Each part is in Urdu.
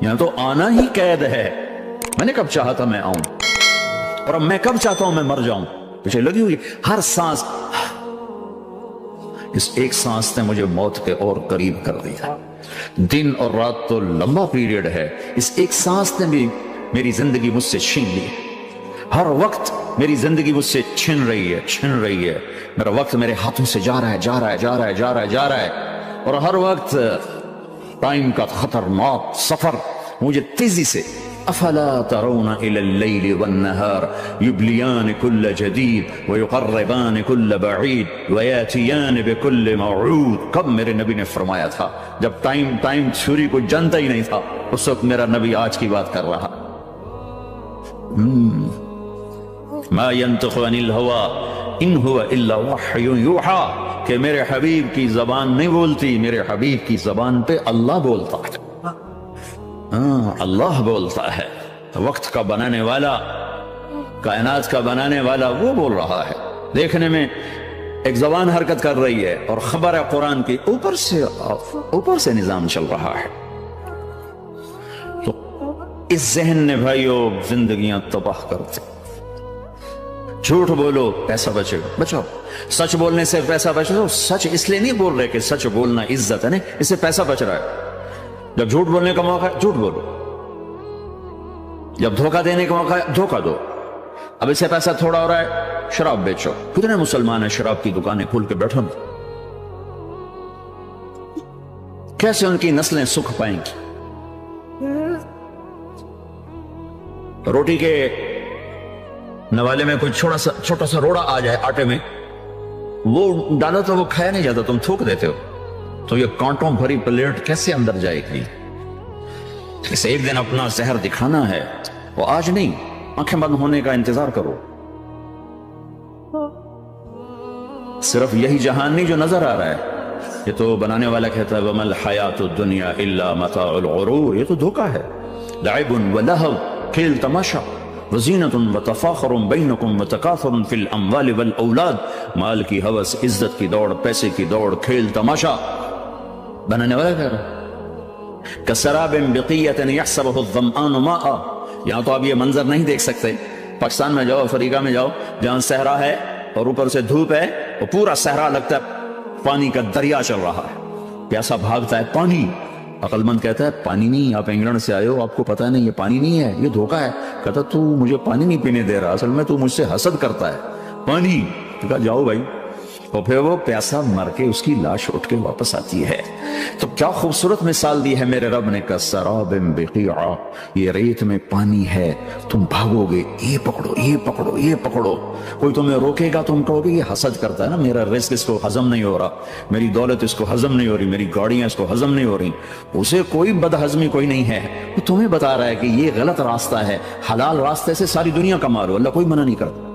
یہاں تو آنا ہی قید ہے. میں نے کب چاہا تھا میں آؤں، اور اب میں کب چاہتا ہوں میں مر جاؤں. پیچھے لگی ہوئی ہر سانس، اس ایک سانس نے مجھے موت کے اور قریب کر دیا. دن اور رات تو لمبا پیریڈ ہے، اس ایک سانس نے بھی میری زندگی مجھ سے چھین لی. ہر وقت میری زندگی مجھ سے چھن رہی ہے. میرا وقت میرے ہاتھوں سے جا رہا ہے، اور ہر وقت ٹائم کا خطرناک سفر مجھے تیزی سے. افلا ترون الى الليل والنهار يبليان كل جديد ويقربان كل بعيد وياتيان بكل موعود. کب میرے نبی نے فرمایا تھا جب ٹائم چھری کو جانتا ہی نہیں تھا، اس وقت میرا نبی آج کی بات کر رہا. ما ينطق عن الهوى ان هو الا وحي يوحى، کہ میرے حبیب کی زبان نہیں بولتی، میرے حبیب کی زبان پہ اللہ بولتا ہے. اللہ بولتا ہے. وقت کا بنانے والا، کائنات کا بنانے والا وہ بول رہا ہے. دیکھنے میں ایک زبان حرکت کر رہی ہے اور خبر ہے قرآن کی اوپر سے نظام چل رہا ہے. تو اس ذہن نے بھائیو زندگیاں تباہ کرتے. جھوٹ بولو پیسہ بچاؤ. سچ بولنے سے پیسہ بچاؤ. سچ اس لیے نہیں بول رہے کہ سچ بولنا عزت ہے، نہیں، اس سے پیسہ بچ رہا ہے. جب جھوٹ بولنے کا موقع ہے جھوٹ بولو، جب دھوکہ دینے کا موقع ہے دھوکہ دو. اب اس سے پیسہ تھوڑا ہو رہا ہے، شراب بیچو. کتنے مسلمان ہیں شراب کی دکانیں کھول کے بیٹھو، کیسے ان کی نسلیں سکھ پائیں گی؟ روٹی کے نوالے میں کوئی چھوٹا سا روڑا آ جائے آٹے میں، وہ ڈالا تو وہ کھایا نہیں جاتا، تم تھوک دیتے ہو. تو یہ کانٹوں بھری پلیٹ کیسے اندر جائے گی؟ اسے ایک دن اپنا زہر دکھانا ہے، وہ آج نہیں، آنکھیں بند ہونے کا انتظار کرو. صرف یہی جہان نہیں جو نظر آ رہا ہے، یہ تو بنانے والا کہتا ہے وَمَا الْحَيَاةُ الدُّنْيَا إِلَّا مَتَاعُ الْغُرُورِ. یہ تو دھوکہ ہے. لَعِبٌ وَلَهْوٌ، کھیل تماشا، وَزِينَةٌ وَتَفَاخُرٌ بَيْنَكُمْ وَتَكَاثُرٌ فِي الْأَمْوَالِ وَالْأَوْلَادِ. مال کی ہوس، عزت کی دوڑ، پیسے کی دوڑ، کھیل تماشا. بنانے والا کہہ رہا ہے کَسَرَابٍ بِقِيَّةٍ يَحْسَبُهُ الظَّمْآنُ مَاءً. یہاں تو آپ یہ منظر نہیں دیکھ سکتے. پاکستان میں جاؤ، افریقہ میں جاؤ، جہاں صحرا ہے اور اوپر سے دھوپ ہے، اور پورا صحرا لگتا ہے پانی کا دریا چل رہا ہے. پیاسا بھاگتا ہے پانی. عقل مند کہتا ہے پانی نہیں، آپ انگلینڈ سے آئے ہو، آپ کو پتہ نہیں یہ پانی نہیں ہے، یہ دھوکہ ہے. کہتا تو مجھے پانی نہیں پینے دے رہا، اصل میں تو مجھ سے حسد کرتا ہے. پانی. کہا جاؤ بھائی. اور پھر وہ پیاسا مر کے اس کی لاش اٹھ کے واپس آتی ہے. تو کیا خوبصورت مثال دی ہے میرے رب نے. کَسَرَابٍ بِقِيعَةٍ، یہ ریت میں پانی ہے، تم بھاگو گے، یہ پکڑو یہ پکڑو یہ پکڑو. کوئی تمہیں روکے گا، تم کہو گے یہ حسد کرتا ہے نا، میرا رزق اس کو ہضم نہیں ہو رہا، میری دولت اس کو ہضم نہیں ہو رہی، میری گاڑیاں اس کو ہضم نہیں ہو رہی. اسے کوئی بد ہضمی کوئی نہیں ہے، وہ تمہیں بتا رہا ہے کہ یہ غلط راستہ ہے، حلال راستے سے ساری دنیا کما لو، اللہ کوئی منع نہیں کرتا.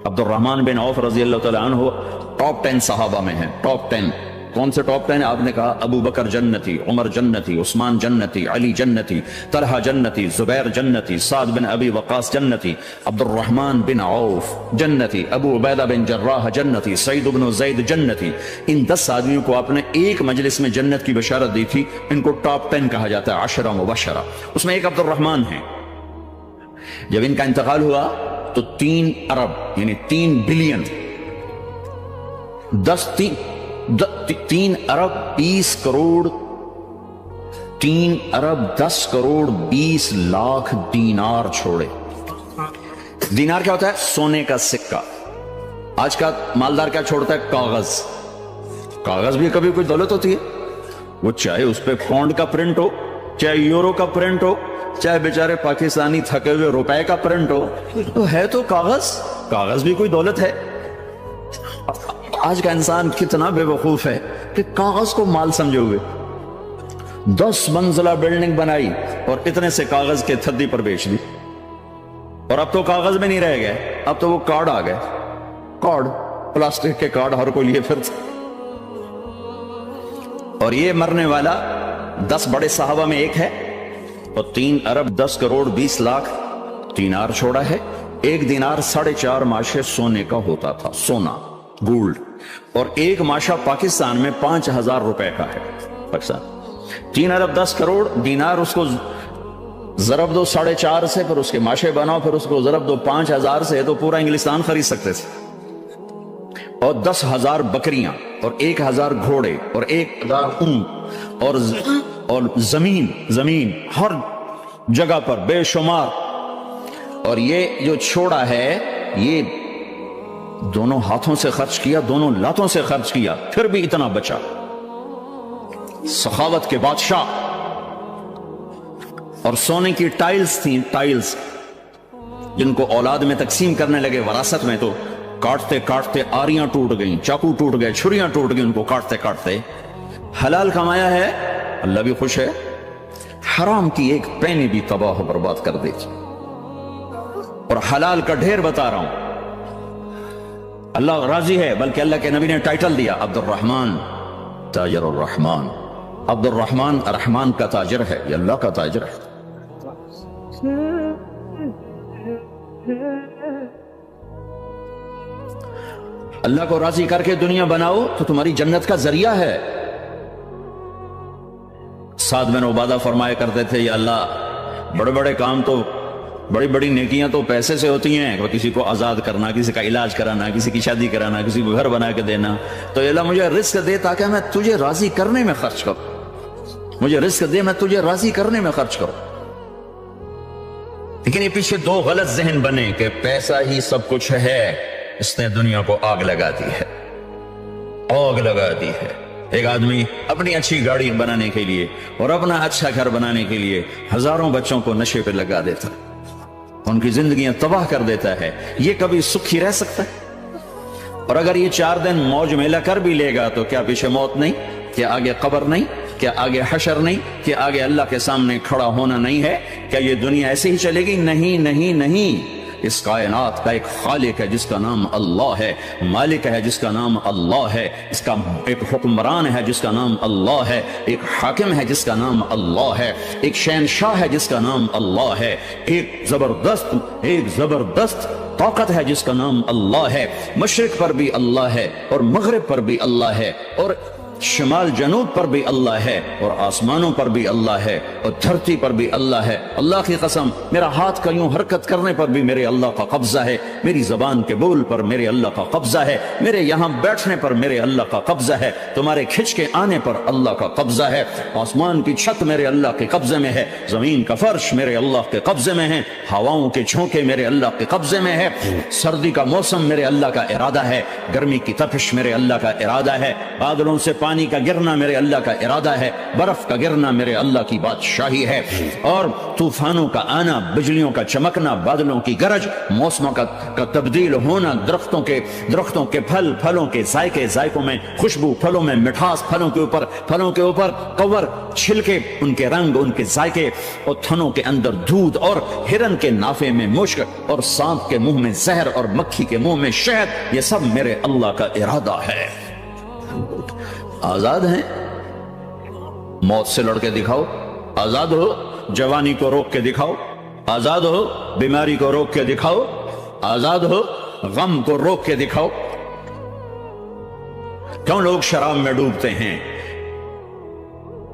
عبد الرحمن بن عوف رضی اللہ تعالیٰ عنہ ٹاپ 10 صحابہ میں ہیں. ٹاپ 10 کون سے ٹاپ 10 آپ نے کہا؟ ابو بکر جنتی، عمر جنتی، عثمان جنتی، علی جنتی، طلحہ جنتی، زبیر جنتی، سعد بن ابی وقاص جنتی، عبد الرحمن بن عوف جنتی، ابو عبیدہ بن جراح جنتی، سعید بن زید جنتی. ان 10 آدمیوں کو آپ نے ایک مجلس میں جنت کی بشارت دی تھی. ان کو ٹاپ 10 کہا جاتا ہے، 10 مبشرہ. اس میں ایک عبد الرحمن ہے. جب ان کا انتقال ہوا تو 3 ارب یعنی 3 بلین 3 ارب 20 کروڑ 3 ارب 10 کروڑ 20 لاکھ دینار چھوڑے. دینار کیا ہوتا ہے؟ سونے کا سکہ. آج کا مالدار کیا چھوڑتا ہے؟ کاغذ. کاغذ بھی کبھی کوئی دولت ہوتی ہے. وہ چاہے اس پہ پاؤنڈ کا پرنٹ ہو، چاہے یورو کا پرنٹ ہو، چاہے بیچارے پاکستانی تھکے ہوئے روپے کا پرنٹ ہو، تو ہے تو کاغذ. کاغذ بھی کوئی دولت ہے. آج کا انسان کتنا بے وقوف ہے کہ کاغذ کو مال سمجھے ہوئے. 10 منزلہ بلڈنگ بنائی اور اتنے سے کاغذ کے تھدی پر بیچ دی. اور اب تو کاغذ میں نہیں رہ گئے، اب تو وہ کارڈ آ گئے. کارڈ، پلاسٹک کے کارڈ ہر کوئی لیے پھرتا. اور یہ مرنے والا 10 بڑے صحابہ میں ایک ہے، اور 3 ارب 10 کروڑ 20 لاکھ دینار چھوڑا ہے. ایک دینار 4.5 ماشے سونے کا ہوتا تھا، سونا، گولڈ. اور ایک ماشا پاکستان میں 5000 روپے کا ہے. پاکستان 3 ارب 10 کروڑ دینار اس کو ضرب دو 4.5 سے، پھر اس کے ماشے بناؤ، پھر اس کو ضرب دو 5,000 سے، تو پورا انگلستان خرید سکتے تھے۔ اور 10,000 بکریاں اور 1,000 گھوڑے اور 1,000 اونٹ اور زمین ہر جگہ پر بے شمار۔ اور یہ جو چھوڑا ہے یہ دونوں ہاتھوں سے خرچ کیا، دونوں لاتوں سے خرچ کیا، پھر بھی اتنا بچا۔ سخاوت کے بادشاہ۔ اور سونے کی ٹائلز تھیں، ٹائلز جن کو اولاد میں تقسیم کرنے لگے وراثت میں، تو کاٹتے کاٹتے آریاں ٹوٹ گئیں، چاقو ٹوٹ گئے، چھریاں ٹوٹ گئیں، ان کو کاٹتے کاٹتے۔ حلال کمایا ہے، اللہ بھی خوش ہے، حرام کی ایک پینی بھی تباہ و برباد کر دے گی۔ اور حلال کا ڈھیر بتا رہا ہوں، اللہ راضی ہے، بلکہ اللہ کے نبی نے ٹائٹل دیا عبد الرحمن تاجر الرحمن۔ عبد الرحمن رحمان کا تاجر ہے، یہ اللہ کا تاجر ہے۔ اللہ کو راضی کر کے دنیا بناؤ تو تمہاری جنت کا ذریعہ ہے۔ سعد بن عبادہ فرمایا کرتے تھے، یا اللہ بڑے بڑے کام تو، بڑی بڑی نیکیاں تو پیسے سے ہوتی ہیں، کسی کو آزاد کرنا، کسی کا علاج کرانا، کسی کی شادی کرانا، کسی کو گھر بنا کے دینا، تو اللہ مجھے رزق دے تاکہ میں تجھے راضی کرنے میں خرچ کروں، مجھے رزق دے میں تجھے راضی کرنے میں خرچ کروں۔ لیکن یہ پیچھے دو غلط ذہن بنے کہ پیسہ ہی سب کچھ ہے، اس نے دنیا کو آگ لگا دی ہے، آگ لگا دی ہے۔ ایک آدمی اپنی اچھی گاڑی بنانے کے لیے اور اپنا اچھا گھر بنانے کے لیے ہزاروں بچوں کو نشے پہ لگا دیتا ہے، ان کی زندگیاں تباہ کر دیتا ہے۔ یہ کبھی سکھی رہ سکتا ہے؟ اور اگر یہ 4 دن موج میلہ کر بھی لے گا تو کیا پیچھے موت نہیں؟ کیا آگے قبر نہیں؟ کیا آگے حشر نہیں؟ کیا آگے اللہ کے سامنے کھڑا ہونا نہیں ہے؟ کیا یہ دنیا ایسے ہی چلے گی؟ نہیں نہیں نہیں، اس کائنات کا ایک خالق ہے جس کا نام اللہ ہے، مالک ہے جس کا نام اللہ ہے، اس کا ایک حکمران ہے جس کا نام اللہ ہے، ایک حاکم ہے جس کا نام اللہ ہے، ایک شہنشاہ ہے جس کا نام اللہ ہے، ایک زبردست طاقت ہے جس کا نام اللہ ہے۔ مشرق پر بھی اللہ ہے اور مغرب پر بھی اللہ ہے، اور شمال جنوب پر بھی اللہ ہے، اور آسمانوں پر بھی اللہ ہے، اور دھرتی پر بھی اللہ ہے۔ اللہ کی قسم، میرا ہاتھ کا یوں حرکت کرنے پر بھی میرے اللہ کا قبضہ ہے، میری زبان کے بول پر میرے اللہ کا قبضہ ہے، میرے یہاں بیٹھنے پر میرے اللہ کا قبضہ ہے، تمہارے کھچ کے آنے پر اللہ کا قبضہ ہے۔ آسمان کی چھت میرے اللہ کے قبضے میں ہے، زمین کا فرش میرے اللہ کے قبضے میں ہے، ہواؤں کے جھونکے میرے اللہ کے قبضے میں ہے، سردی کا موسم میرے اللہ کا ارادہ ہے، گرمی کی تپش میرے اللہ کا ارادہ ہے، بادلوں سے پانی کا گرنا میرے اللہ کا ارادہ ہے، برف کا گرنا میرے اللہ کی بادشاہی ہے، اور طوفانوں کا آنا، بجلیوں کا چمکنا، بادلوں کی گرج، موسموں کا تبدیل ہونا، درختوں کے پھل، پھلوں کے ذائقوں میں خوشبو، پھلوں میں مٹھاس، پھلوں کے اوپر کور، چھلکے، ان کے رنگ، ان کے ذائقے، اور تھنوں کے اندر دودھ، اور ہرن کے نافے میں مشک، اور سانپ کے منہ میں زہر، اور مکھی کے منہ میں شہد، یہ سب میرے اللہ کا ارادہ ہے۔ آزاد ہیں؟ موت سے لڑ کے دکھاؤ، آزاد ہو، جوانی کو روک کے دکھاؤ، آزاد ہو، بیماری کو روک کے دکھاؤ، آزاد ہو، غم کو روک کے دکھاؤ۔ کیوں لوگ شراب میں ڈوبتے ہیں؟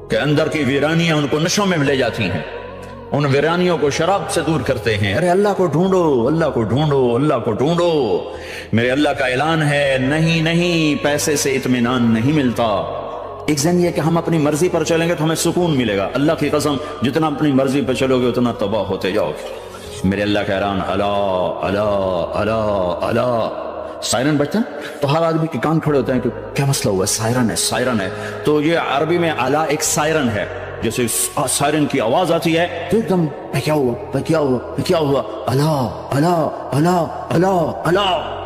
کہ اندر کی ویرانیاں ان کو نشوں میں لے جاتی ہیں، ان ویرانیوں کو شراب سے دور کرتے ہیں۔ ارے اللہ کو ڈھونڈو، اللہ کو ڈھونڈو، اللہ کو ڈھونڈو۔ میرے اللہ کا اعلان ہے، نہیں نہیں، پیسے سے اطمینان نہیں ملتا۔ ایک ذہن یہ کہ ہم اپنی مرضی پر چلیں گے تو ہمیں سکون ملے گا، اللہ کی قسم جتنا اپنی مرضی پر چلو گے اتنا تباہ ہوتے جاؤ گے۔ میرے اللہ کا اعلان، اللہ اللہ اللہ اللہ۔ سائرن بجتا ہے تو ہر آدمی کے کان کھڑے ہوتے ہیں کہ کیا مسئلہ ہوا ہے، سائرن ہے، سائرن ہے۔ تو یہ عربی میں اعلیٰ ایک سائرن ہے، جیسے سائرن کی آواز آتی ہے تو ایک دم کیا ہوا، کیا ہوا، کیا ہوا، اللہ اللہ اللہ اللہ اللہ،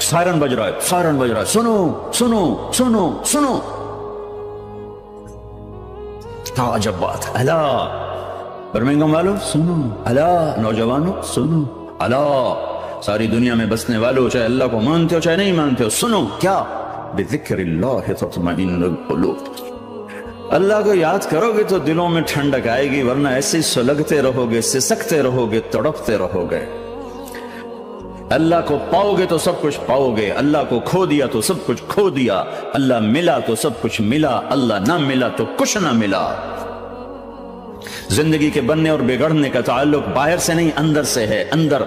سائرن بج رہا ہے، سائرن بج رہا ہے، سنو سنو سنو سنو۔ کیا عجب بات ہے، اللہ برمنگم والوں سنو، اللہ نوجوانوں سنو، اللہ ساری دنیا میں بسنے والوں، چاہے اللہ کو مانتے ہو چاہے نہیں مانتے ہو، سنو۔ کیا؟ بذکر اللہ تطمئن القلوب، اللہ کو یاد کرو گے تو دلوں میں ٹھنڈک آئے گی، ورنہ ایسے ہی سلگتے رہو گے، سسکتے رہو گے، تڑپتے رہو گے۔ اللہ کو پاؤ گے تو سب کچھ پاؤ گے، اللہ کو کھو دیا تو سب کچھ کھو دیا، اللہ ملا تو سب کچھ ملا، اللہ نہ ملا تو کچھ نہ ملا۔ زندگی کے بننے اور بگڑنے کا تعلق باہر سے نہیں اندر سے ہے. اندر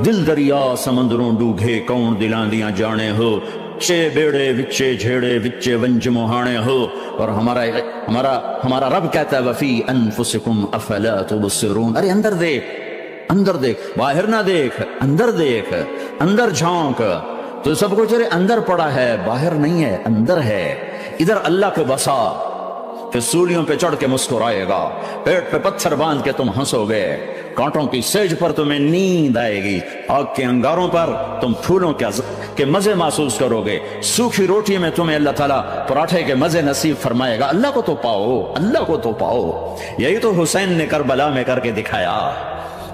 دل دریا سمندروں ڈوگے کون دلاں دیاں جانے ہو، چے بیڑے وچے جھیڑے وچے ونج مہانے ہو. اور ہمارا رب کہتا ہے وفی انفسکم افلا تبصرون. ارے اندر دیکھ، اندر دیکھ، باہر نہ دیکھ، اندر دیکھ، اندر جھانک. تو سب کچھ تیرے اندر پڑا ہے، باہر نہیں ہے، اندر ہے. ادھر اللہ کو بسا، پھر سولیوں پہ چڑھ کے مسکرائے گا، پیٹ پہ پتھر باندھ کے تم ہنسو گے، کانٹوں کی سیج پر تمہیں نیند آئے گی، آگ کے انگاروں پر تم پھولوں کے مزے محسوس کرو گے، سوکھی روٹی میں تمہیں اللہ تعالیٰ پراٹھے کے مزے نصیب فرمائے گا. اللہ کو تو پاؤ، اللہ کو تو پاؤ. یہی تو حسین نے کربلا میں کر کے دکھایا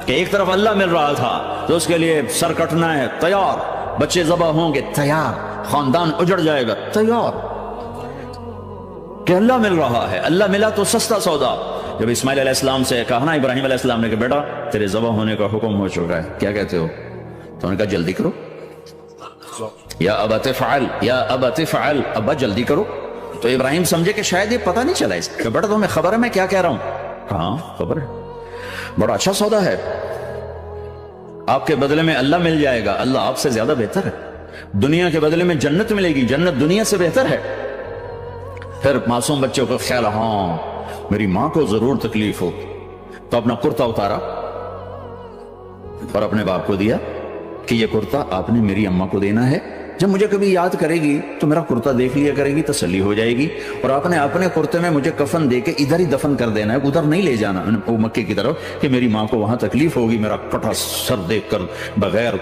کہ ایک طرف اللہ مل رہا تھا تو اس کے لیے سر کٹنا ہے تیار، بچے ذبح ہوں گے تیار، خاندان اجڑ جائے گا تیار، کہ اللہ مل رہا ہے. اللہ ملا تو سستا سودا. جب اسماعیل علیہ السلام سے کہا نا ابراہیم علیہ السلام نے کہ بیٹا تیرے ذبح ہونے کا حکم ہو چکا ہے، کیا کہتے ہو؟ تو انہوں نے کہا جلدی کرو، یا ابا تفعل، یا ابا تفعل، ابا جلدی کرو. تو ابراہیم سمجھے کہ شاید یہ پتہ نہیں چلا اس کہ بیٹا تمہیں خبر ہے میں کیا کہہ رہا ہوں؟ ہاں خبر ہے، بڑا اچھا سودا ہے، آپ کے بدلے میں اللہ مل جائے گا، اللہ آپ سے زیادہ بہتر ہے. دنیا کے بدلے میں جنت ملے گی، جنت دنیا سے بہتر ہے. پھر معصوم بچوں کا خیال، ہاں میری ماں کو ضرور تکلیف ہو، تو اپنا کرتا اتارا اور اپنے باپ کو دیا کہ یہ کرتا آپ نے میری اماں کو دینا ہے، جب مجھے کبھی یاد کرے گی تو میرا کرتا دیکھ لیا کرے گی، تسلی ہو جائے گی. اور آپ نے اپنے کرتے میں مجھے کفن دے کے ادھر ہی دفن کر دینا ہے، ادھر نہیں لے جانا مکے کی طرف کہ میری ماں کو وہاں تکلیف ہوگی، میرا کٹا سر دیکھ کر بغیر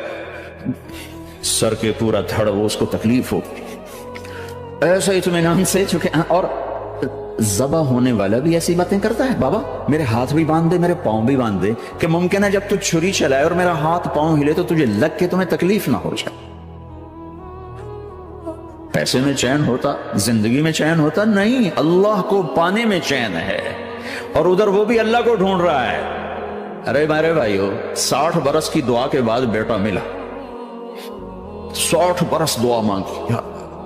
سر کے پورا دھڑ وہ اس کو تکلیف ہوگی. ایسا اطمینان سے چکے. اور ذبح ہونے والا بھی ایسی باتیں کرتا ہے، بابا میرے ہاتھ بھی باندھ دے، میرے پاؤں بھی باندھ دے، کہ ممکن ہے جب تو چھری چلائے اور میرا ہاتھ پاؤں ہلے تو تجھے لگ کے تمہیں تکلیف نہ ہو جائے. پیسے میں چین ہوتا، زندگی میں چین ہوتا نہیں، اللہ کو پانے میں چین ہے. اور ادھر وہ بھی اللہ کو ڈھونڈ رہا ہے. ارے میرے بھائیو 60 برس کی دعا کے بعد بیٹا ملا، 60 برس دعا مانگی،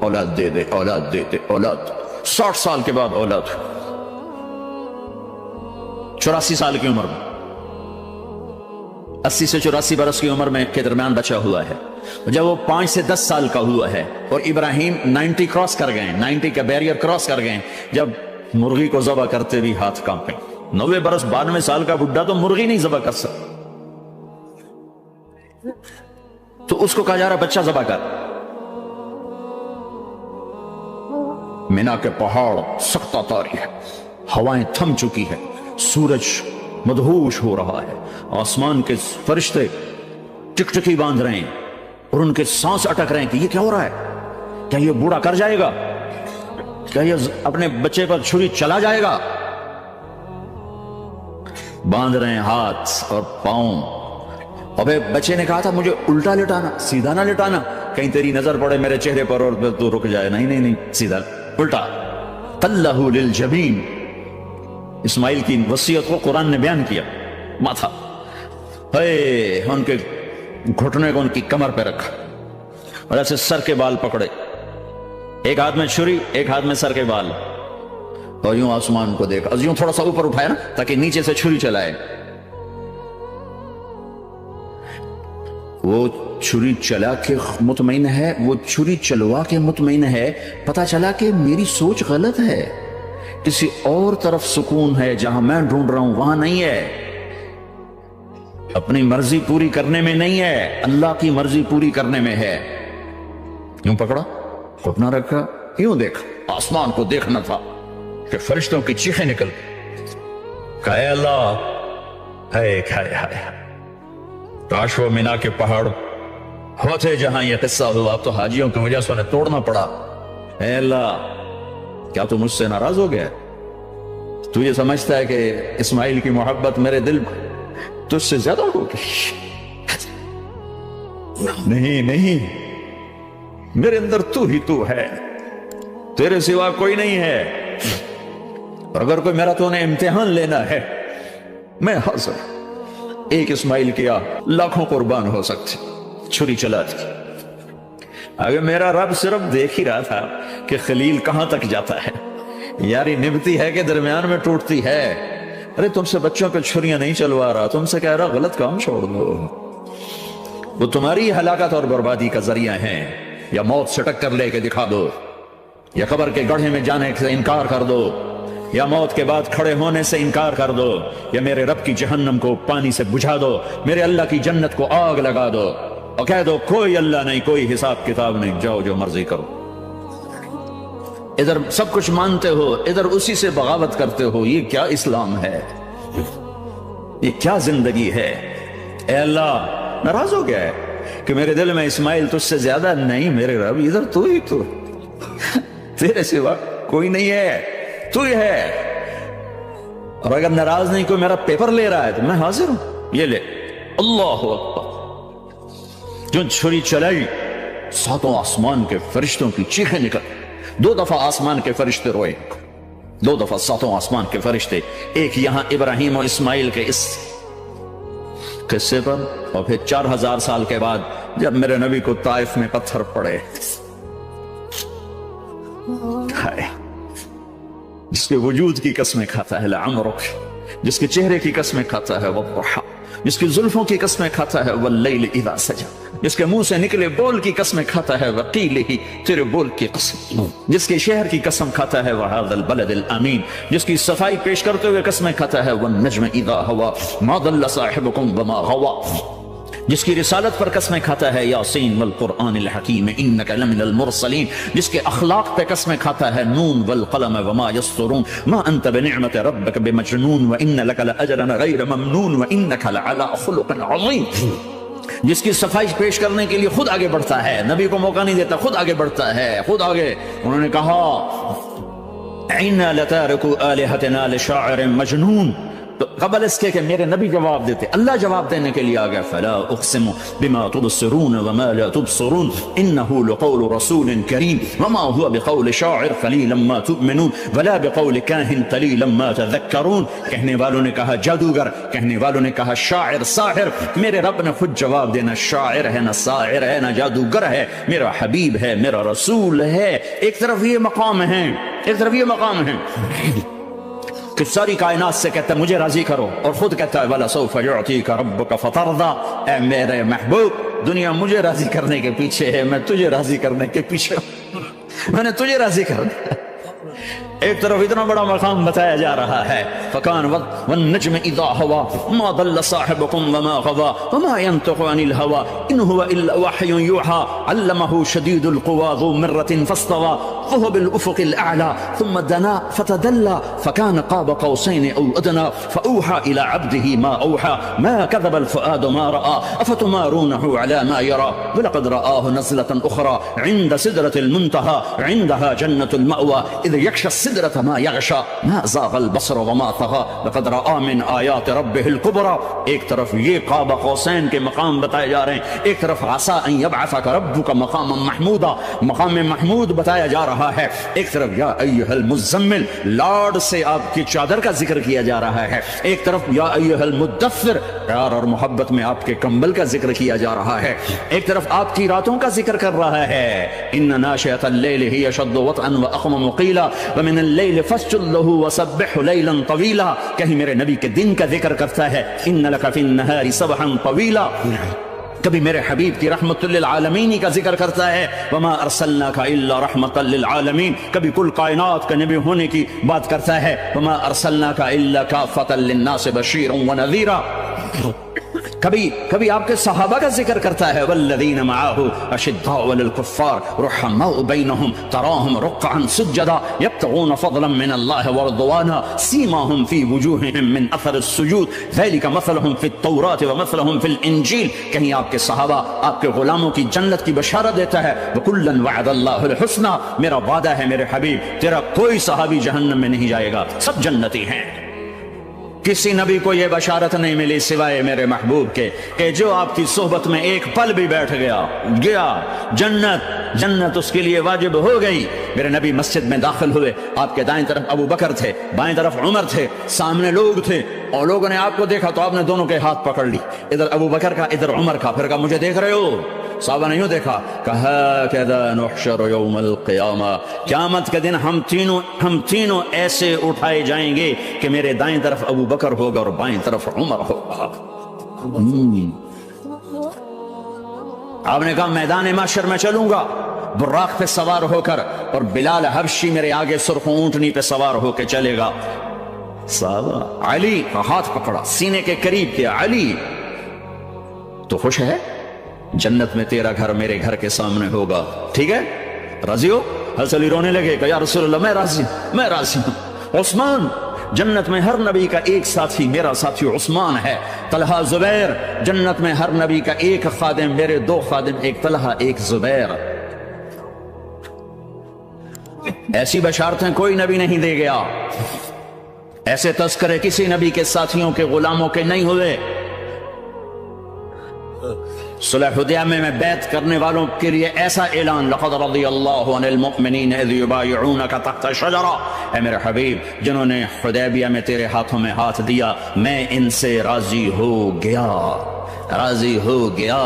اولاد دے دے، اولاد دے دے، اولاد. 60 سال کے بعد اولاد، 84 سال کی عمر میں، 80 سے 84 برس کی عمر میں کے درمیان بچا ہوا ہے. جب وہ 5 سے 10 سال کا ہوا ہے اور ابراہیم 90 کراس کر گئے، 90 کا بیریئر کراس کر گئے، جب مرغی کو ذبح کرتے بھی ہاتھ کانپے. 90 برس 92 سال کا بڈھا تو مرغی نہیں ذبح کر سکتا، تو اس کو کہا جا رہا بچہ ذبح کر. مینا کے پہاڑ سختہ تاری ہے، ہوائیں تھم چکی ہے، سورج مدہوش ہو رہا ہے، آسمان کے فرشتے ٹکٹکی باندھ رہے ہیں اور ان کے سانس اٹک رہے ہیں کہ یہ کیا ہو رہا ہے؟ کیا یہ بوڑھا کر جائے گا؟ کیا یہ اپنے بچے پر چھری چلا جائے گا؟ باندھ رہے ہیں ہاتھ اور پاؤں. ابے بچے نے کہا تھا مجھے الٹا لٹانا، سیدھا نہ لٹانا، کہیں تیری نظر پڑے میرے چہرے پر اور تو رک جائے. نہیں نہیں نہیں، سیدھا الٹا. تلہ للجبین، اسماعیل کی وصیت کو قرآن نے بیان کیا. ماتھا ان کے گھٹنے کو ان کی کمر پہ رکھا اور ایسے سر کے بال پکڑے، ایک ہاتھ میں چھری، ایک ہاتھ میں سر کے بال، اور یوں آسمان کو دیکھا، یوں تھوڑا سا اوپر اٹھایا نا تاکہ نیچے سے چھری چلائے. وہ چھری چلا کے مطمئن ہے، وہ چھری چلوا کے مطمئن ہے. پتا چلا کہ میری سوچ غلط ہے، کسی اور طرف سکون ہے، جہاں میں ڈھونڈ رہا ہوں وہاں نہیں ہے. اپنی مرضی پوری کرنے میں نہیں ہے، اللہ کی مرضی پوری کرنے میں ہے. یوں پکڑا، گھٹنا رکھا، یوں دیکھا، آسمان کو دیکھنا تھا کہ فرشتوں کی چیخیں نکل. کہا اے اللہ، ہائے ہائے ہائے، کاش وہ مینا کے پہاڑ ہوتے جہاں یہ قصہ ہوا. اب تو حاجیوں کی وجہ سے انہیں توڑنا پڑا. اے اللہ، کیا تو مجھ سے ناراض ہو گیا؟ تو یہ سمجھتا ہے کہ اسماعیل کی محبت میرے دل تجھ سے زیادہ ہوگی؟ نہیں نہیں، میرے اندر تو ہی تو ہے، تیرے سوا کوئی نہیں ہے. اور اگر کوئی میرا تو نے امتحان لینا ہے، میں حاضر. ایک اسماعیل کیا لاکھوں قربان ہو سکتے، چھری چلا تھی. اگر میرا رب صرف دیکھ ہی رہا تھا کہ خلیل کہاں تک جاتا ہے، یاری نبھتی ہے کہ درمیان میں ٹوٹتی ہے. ارے تم سے بچوں پہ چھریاں نہیں چلوا رہا، تم سے کہہ رہا غلط کام چھوڑ دو، وہ تمہاری ہلاکت اور بربادی کا ذریعہ ہیں، یا موت سے ٹکر لے کے دکھا دو، یا قبر کے گڑھے میں جانے سے انکار کر دو، یا موت کے بعد کھڑے ہونے سے انکار کر دو، یا میرے رب کی جہنم کو پانی سے بجھا دو، میرے اللہ کی جنت کو آگ لگا دو، اور کہہ دو کوئی اللہ نہیں، کوئی حساب کتاب نہیں، جاؤ جو مرضی کرو۔ ادھر سب کچھ مانتے ہو، ادھر اسی سے بغاوت کرتے ہو، یہ کیا اسلام ہے؟ یہ کیا زندگی ہے؟ اے اللہ ناراض ہو گیا ہے کہ میرے دل میں اسماعیل تجھ سے زیادہ نہیں، میرے رب ادھر تو ہی تو، تیرے سوا کوئی نہیں ہے، تو ہی ہے۔ اور اگر ناراض نہیں کوئی میرا پیپر لے رہا ہے تو میں حاضر ہوں، یہ لے۔ اللہ اکبر، جو چھری چلائی ساتوں آسمان کے فرشتوں کی چیخیں نکل، 2 دفعہ آسمان کے فرشتے روئے، 2 دفعہ ساتوں آسمان کے فرشتے، ایک یہاں ابراہیم اور اسماعیل کے اس قصے پر، اور پھر 4000 سال کے بعد جب میرے نبی کو طائف میں پتھر پڑے، جس کے وجود کی قسمیں کھاتا ہے لعمرک، جس کے چہرے کی قسمیں کھاتا ہے والضحى، جس کی زلفوں کی قسمیں کھاتا ہے واللیل اذا سجى، جس کے منہ سے نکلے بول کی قسمیں کھاتا ہے وقیلہ، تیرے بول کی قسم، جس کے شہر کی قسم کھاتا ہے وہذا البلد الامین، جس کی صفائی پیش کرتے ہوئے قسمیں کھاتا ہے والنجم اذا هوى ما ضل صاحبكم وما غوى، جس کی رسالت پر قسمیں کھاتا ہے یاسین والقرآن الحکیم انک لمن المرسلین، جس کے اخلاق پہ قسمیں کھاتا ہے نون والقلم وما یسطرون ما انت بنعمت ربک بمجنون وان لک لاجرا غیر ممنون وانک لعلی خلق عظیم، جس کی صفائی پیش کرنے کے لیے خود آگے بڑھتا ہے، نبی کو موقع نہیں دیتا، خود آگے بڑھتا ہے، خود آگے۔ انہوں نے کہا انا لتارکو آلہتنا لشاعر مجنون، تو قبل اس کے کہ میرے نبی جواب دیتے، اللہ جواب دینے کے لیے آ گیا، فلا اقسم بما تبصرون وما لا تبصرون انه لقول رسول کریم وما هو بقول شاعر قلیلا ما تؤمنون ولا بقول کاہن قلیلا ما تذکرون۔ کہنے والوں نے کہا جادوگر، کہنے والوں نے کہا شاعر ساحر، میرے رب نے خود جواب دینا، شاعر ہے نہ ساحر ہے نہ جادوگر ہے، میرا حبیب ہے، میرا رسول ہے۔ ایک طرف یہ مقام ہے، ایک طرف یہ مقام ہے کہ ساری کائنات سے کہتا ہے مجھے راضی کرو، اور خود کہتا ہے وَلَسَوْفَ يُعْطِيكَ رَبُّكَ فَتَرْضَىٰ، اے میرے محبوب دنیا مجھے راضی کرنے کے پیچھے ہے، میں تجھے راضی کرنے کے پیچھے ہوں، میں نے تجھے راضی کرنا۔ ایک طرف اتنا بڑا مقام بتایا جا رہا ہے، فَكَانَ وَالنَّجْمِ إِذَا هَوَىٰ مَا ضَلَّ صَاحِبُكُمْ وَمَا غَوَىٰ وَمَا يَنطِقُ عَنِ الْهَوَىٰ إِنْ هُوَ إِلَّا وَحْيٌ يُوحَىٰ عَلَّمَهُ شَدِيدُ الْقُوَىٰ ذُو مِرَّةٍ فَاسْتَوَىٰ وَهُوَ بِالْأُفُقِ الْأَعْلَىٰ ثُمَّ دَنَا فَتَدَلَّىٰ فَكَانَ قَابَ قَوْسَيْنِ أَوْ أَدْنَىٰ فَأَوْحَىٰ إِلَىٰ عَبْدِهِ مَا أَوْحَىٰ مَا كَذَبَ الْفُؤَادُ مَا رَأَىٰ أَفَتُمَارُونَهُ عَلَىٰ مَا يَرَىٰ وَلَقَدْ رَآهُ نَزْلَةً أُخْرَىٰ عِندَ سِدْرَةِ الْمُنتَهَىٰ عِندَهَا جَنَّةُ الْمَأْوَىٰ إِذْ يَغْشَى السِّدْرَةَ مَا يَغْشَىٰ ما زاغ البصر وما طغى لقد رأى من آیات ربه الكبرى۔ ایک طرف یہ قاب قوسین کے مقام بتائے جا رہے ہیں، ایک طرف عسى ان يبعثك ربك مقاما محمودا، مقام محمود بتایا جا رہا ہے، ایک طرف یا ایھا المزمل لاڈ سے آپ کی چادر کا ذکر کیا جا رہا ہے، ایک طرف یا ایھا المدثر پیار اور محبت میں آپ کے کمبل کا ذکر کیا جا رہا ہے، ایک طرف آپ کی راتوں کا ذکر کر رہا ہے، ان ناشئة الليل هي اشد وطئا واقوم قیلا ومن الليل فاسجد له وسبح ليلا طويلا، کہیں میرے نبی کے دن کا ذکر کرتا ہے ان لك في النهار سبحا طويلا، کبھی میرے حبیب کی رحمت للعالمین کا ذکر کرتا ہے وما ارسلناک الا رحمتا للعالمین، کبھی کل کائنات کا نبی ہونے کی بات کرتا ہے وما ارسلناک الا کافتا للناس بشیرا ونذیرا، کبھی آپ کے صحابہ کا ذکر کرتا ہے والذین معه اشداء علی الکفار رحماء بینہم تراہم رکعا سجدا یبتغون فضلا من اللہ ورضوانا سیماہم فی وجوہہم من اثر السجود ذلک مثلہم فی التوراۃ ومثلہم فی الانجیل، کہیں آپ کے صحابہ آپ کے غلاموں کی جنت کی بشارت دیتا ہے وکلا وعد اللہ الحسنى، میرا وعدہ ہے میرے حبیب تیرا کوئی صحابی جہنم میں نہیں جائے گا، سب جنتی ہیں۔ کسی نبی کو یہ بشارت نہیں ملی سوائے میرے محبوب کے کہ جو آپ کی صحبت میں ایک پل بھی بیٹھ گیا جنت اس کے لیے واجب ہو گئی۔ میرے نبی مسجد میں داخل ہوئے، آپ کے دائیں طرف ابو بکر تھے، بائیں طرف عمر تھے، سامنے لوگ تھے، اور لوگوں نے آپ کو دیکھا تو آپ نے دونوں کے ہاتھ پکڑ لی، ادھر ابو بکر کا ادھر عمر کا، پھر کہا مجھے دیکھ رہے ہو؟ صحابہ نے یوں دیکھا، کہا نحشر یوم القیامہ، قیامت کے دن ہم تینوں ایسے اٹھائے جائیں گے کہ میرے دائیں طرف ابو بکر ہوگا اور بائیں طرف عمر ہوگا۔ آپ نے کہا میدان محشر میں چلوں گا براق پہ سوار ہو کر، اور بلال حبشی میرے آگے سرخ اونٹنی پہ سوار ہو کے چلے گا۔ صحابہ علی کا ہاتھ پکڑا، سینے کے قریب کیا، علی تو خوش ہے؟ جنت میں تیرا گھر میرے گھر کے سامنے ہوگا، ٹھیک ہے، راضی ہو؟ حضرت علی رونے لگے کہ یا رسول اللہ میں راضی ہوں۔ عثمان، جنت میں ہر نبی کا ایک ساتھی میرا ساتھی عثمان ہے۔ طلحہ، زبیر، جنت میں ہر نبی کا ایک خادم، میرے دو خادم، ایک طلحہ ایک زبیر۔ ایسی بشارتیں کوئی نبی نہیں دے گیا، ایسے تذکرے کسی نبی کے ساتھیوں کے غلاموں کے نہیں ہوئے۔ صلح حدیبیہ میں بیعت کرنے والوں کے لیے ایسا اعلان، لقد رضی اللہ عن المؤمنین اذ یبایعونک تحت شجرہ، اے میرے حبیب جنہوں نے حدیبیہ میں تیرے ہاتھوں میں ہاتھ دیا، میں ان سے راضی ہو گیا، راضی ہو گیا۔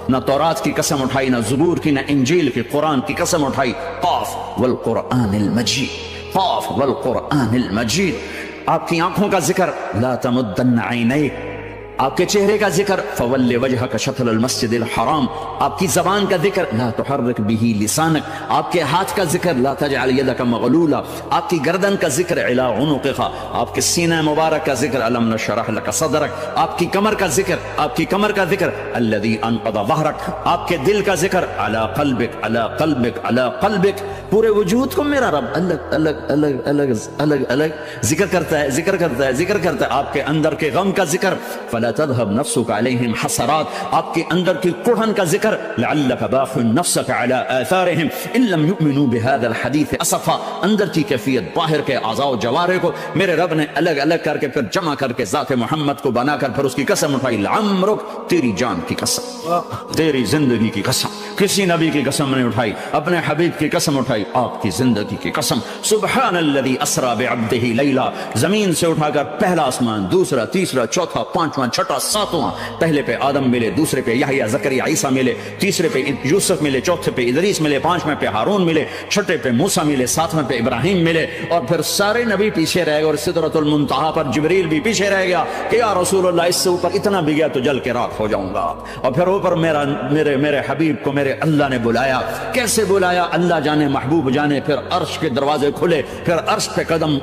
نہ تورات کی قسم اٹھائی، نہ زبور کی، نہ انجیل کی، قرآن کی قسم اٹھائی۔ قاف والقرآن المجید، قاف والقرآن المجید۔ آپ کی آنکھوں کا ذکر، لا تمدن عینیک، آپ کے چہرے کا ذکر، فول وجہک شطر المسجد الحرام، آپ کی زبان کا ذکر، لا تحرک بہ لسانک، آپ کے ہاتھ کا ذکر، لا تجعل یدک مغلولہ، آپ کی گردن کا ذکر، الی عنقک، آپ کے سینہ مبارک کا ذکر، الم نشرح لک صدرک، آپ کی کمر کا ذکر، آپ کی کمر کا ذکر، الذی انقض ظہرک، آپ کے دل کا ذکر، علی قلبک علی قلبک علی قلبک۔ پورے وجود کو میرا رب الگ الگ الگ الگ الگ الگ ذکر کرتا ہے، ذکر کرتا ہے، ذکر کرتا ہے۔ آپ کے اندر کے غم کا ذکر، فلا تذهب نفسك عليهم حسرات، آپ کے اندر کی کڑھن کا ذکر، لعلك باخع نفسك على آثارهم ان لم يؤمنوا بهذا الحديث اسفا، اندر کی کیفیت باہر کے اعضاء و جوارح کو میرے رب نے الگ الگ کر کے پھر جمع کر کے ذات محمد کو بنا کر پھر اس کی قسم اٹھائی، لعمرک، تیری جان کی قسم، تیری زندگی کی قسم۔ کسی نبی کی قسم نہیں اٹھائی، اپنے حبیب کی قسم اٹھائی، آپ کی زندگی کی قسم۔ سبحان الذي اسرى بعبده لیلا، زمین سے اٹھا کر پہلا آسمان، دوسرا، تیسرا، چوتھا، پانچواں، چھٹا، ساتواں، پہلے پہ آدم ملے، دوسرے پہ یحییٰ، زکریا، عیسیٰ ملے، تیسرے پہ یوسف ملے، چوتھے پہ ادریس ملے، پانچویں پہ ہارون ملے، چھٹے پہ موسیٰ ملے، ساتویں پہ ابراہیم ملے، اور پھر سارے نبی پیچھے رہ گئے، اور سدرۃ المنتہا پر جبریل بھی پیچھے رہ گیا کہ یا رسول اللہ اس سے اوپر اتنا بھی گیا تو جل کے راکھ ہو جاؤں گا۔ اور پھر اوپر میرے حبیب کو میرے اللہ نے بلایا، کیسے بلایا اللہ جانے، محبوب جانے۔ پھر عرش کے دروازے کھلے، پھر عرش پہ قدم،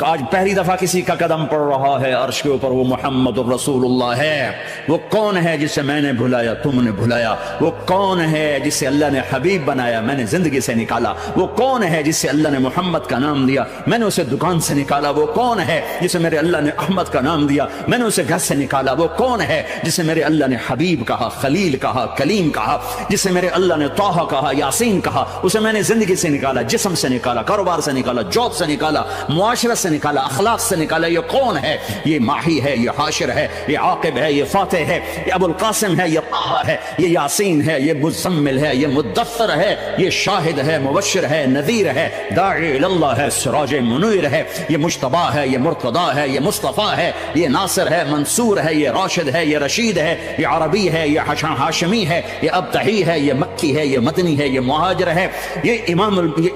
آج پہلی دفعہ کسی کا قدم پڑ رہا ہے عرش کے اوپر، وہ محمد الرسول اللہ ہے۔ وہ کون ہے جسے میں نے بھلایا، تم نے بھلایا؟ وہ کون ہے جسے اللہ نے حبیب بنایا، میں نے زندگی سے نکالا؟ وہ کون ہے جسے اللہ نے محمد کا نام دیا، میں نے اسے دکان سے نکالا؟ وہ کون ہے جسے میرے اللہ نے احمد کا نام دیا، میں نے اسے گھر سے نکالا؟ وہ کون ہے جسے میرے اللہ نے حبیب کہا، خلیل کہا، کلیم کہا، جسے میرے اللہ نے طٰہٰ کہا، یاسین کہا؟ اسے میں نے زندگی سے نکالا، جسم سے نکالا، کاروبار سے نکالا، جاب سے نکالا، معاشرت سے نکالا، اخلاق سے نکالا۔ یہ کون ہے؟ یہ ماہی ہے، یہ حاشر ہے، یہ عاقب ہے، یہ فاتح ہے، یہ ابو القاسم ہے، یہ طٰہٰ ہے، یہ یاسین ہے، یہ مزمل ہے، یہ مدثر ہے، یہ شاہد ہے، مبشر ہے، نذیر ہے، داعی اللہ ہے، سراج منیر ہے، یہ مجتبیٰ ہے، یہ مرتضیٰ ہے، یہ مصطفیٰ ہے، یہ ناصر ہے، منصور ہے، یہ راشد ہے، یہ رشید ہے، یہ عربی ہے، یہ ہاشمی ہے، یہ ابتحی ہے، یہ مکی ہے، یہ مدنی ہے، یہ مہاجر ہے، یہ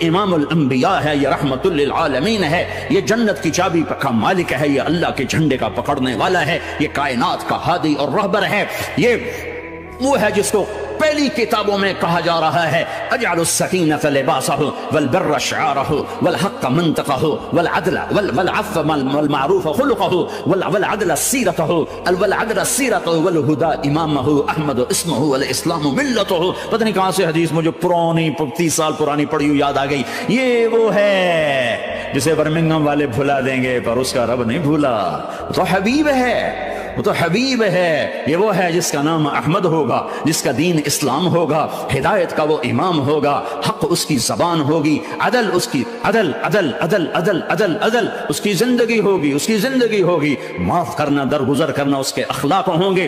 امام الانبیاء ہے، یہ رحمت للعالمین ہے، یہ جنت کی چابی کا مالک ہے، یہ اللہ کے جھنڈے کا پکڑنے والا ہے، یہ کائنات کا ہادی اور رہبر ہے، یہ وہ ہے جس کو پہلی کتابوں میں کہا جا رہا ہے اجعل السکینۃ لباسہ والبر شعارہ والحق منطقہ والعدل والعفو والمعروف خلقہ والعدل سیرتہ والعدل سیرتہ والہدى امامہ احمد اسمہ والاسلام ملتہ۔ پتہ نہیں کہاں سے حدیث مجھے پرانی 30 سال پرانی پڑھی یاد آ گئی۔ یہ وہ ہے جسے برمنگھم والے بھلا دیں گے پر اس کا رب نہیں بھولا، وہ تو حبیب ہے، وہ تو حبیب ہے۔ یہ وہ ہے جس کا نام احمد ہوگا، جس کا دین اسلام ہوگا، ہدایت کا وہ امام ہوگا، حق اس کی زبان ہوگی، عدل اس کی عدل عدل عدل عدل عدل عدل اس کی زندگی ہوگی، اس کی زندگی ہوگی، معاف کرنا، درگزر کرنا اس کے اخلاق ہوں گے۔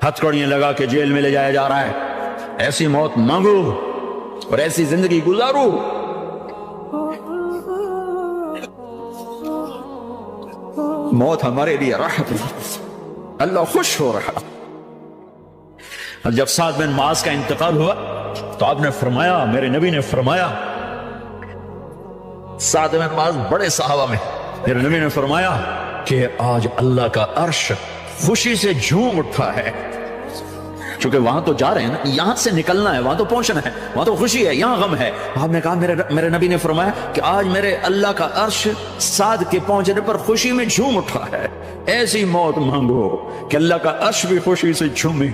ہتھکڑیاں لگا کے جیل میں لے جایا جا رہا ہے. ایسی موت مانگو اور ایسی زندگی گزارو. موت ہمارے لیے راحت ہے. اللہ خوش ہو رہا. اور جب سعد بن معاذ کا انتقال ہوا تو آپ نے فرمایا، میرے نبی نے فرمایا، سعد بن معاذ بڑے صحابہ میں، میرے نبی نے فرمایا کہ آج اللہ کا عرش خوشی سے جھوم اٹھا ہے. چونکہ وہاں تو جا رہے ہیں نا، یہاں سے نکلنا ہے، وہاں تو پہنچنا ہے، وہاں تو خوشی ہے، یہاں غم ہے. آپ نے کہا، میرے نبی نے فرمایا کہ آج میرے اللہ کا عرش سعد کے پہنچنے پر خوشی میں جھوم اٹھا ہے. ایسی موت مانگو کہ اللہ کا عرش بھی خوشی سے جھومے،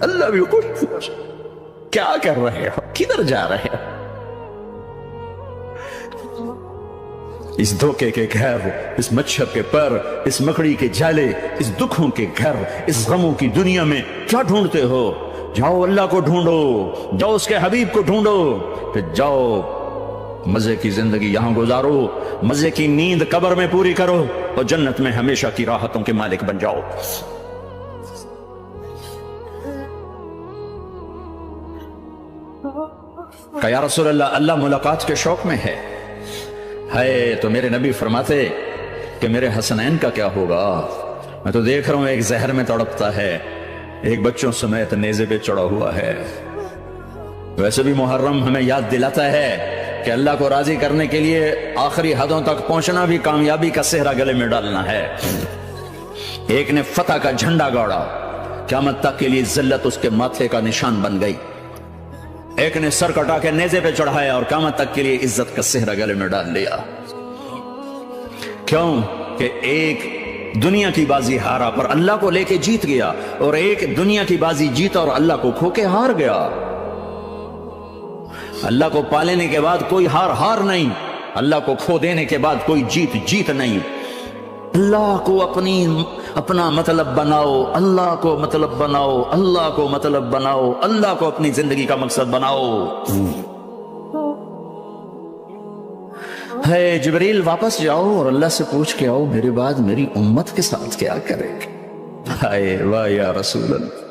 اللہ بھی خوش. کیا کر رہے ہو؟ کدھر جا رہے ہو؟ اس دھوکے کے گھر، اس مچھر کے پر، اس مکڑی کے جالے، اس دکھوں کے گھر، اس غموں کی دنیا میں کیا ڈھونڈتے ہو؟ جاؤ اللہ کو ڈھونڈو، جاؤ اس کے حبیب کو ڈھونڈو، پھر جاؤ مزے کی زندگی یہاں گزارو، مزے کی نیند قبر میں پوری کرو اور جنت میں ہمیشہ کی راحتوں کے مالک بن جاؤ. کہ یا رسول اللہ، اللہ ملاقات کے شوق میں ہے. تو میرے نبی فرماتے کہ میرے حسنین کا کیا ہوگا؟ میں تو دیکھ رہا ہوں ایک زہر میں تڑپتا ہے، ایک بچوں سمیت نیزے پہ چڑھا ہوا ہے. ویسے بھی محرم ہمیں یاد دلاتا ہے کہ اللہ کو راضی کرنے کے لیے آخری حدوں تک پہنچنا بھی کامیابی کا صحرا گلے میں ڈالنا ہے. ایک نے فتح کا جھنڈا گاڑا، قیامت تک کے لیے ذلت اس کے ماتھے کا نشان بن گئی. ایک نے سر کٹا کے نیزے پہ چڑھایا اور قیامت تک کے لیے عزت کا صحرا گلے میں ڈال لیا. کیوں کہ ایک دنیا کی بازی ہارا پر اللہ کو لے کے جیت گیا، اور ایک دنیا کی بازی جیتا اور اللہ کو کھو کے ہار گیا. اللہ کو پا لینے کے بعد کوئی ہار نہیں، اللہ کو کھو دینے کے بعد کوئی جیت نہیں. اللہ کو اپنا مطلب بناؤ، اللہ کو مطلب بناؤ، اللہ کو مطلب بناؤ، اللہ کو اپنی زندگی کا مقصد بناؤ. ہے جبریل واپس جاؤ اور اللہ سے پوچھ کے آؤ میرے بعد میری امت کے ساتھ کیا کرے گا. ہائے واہ یا رسول اللہ.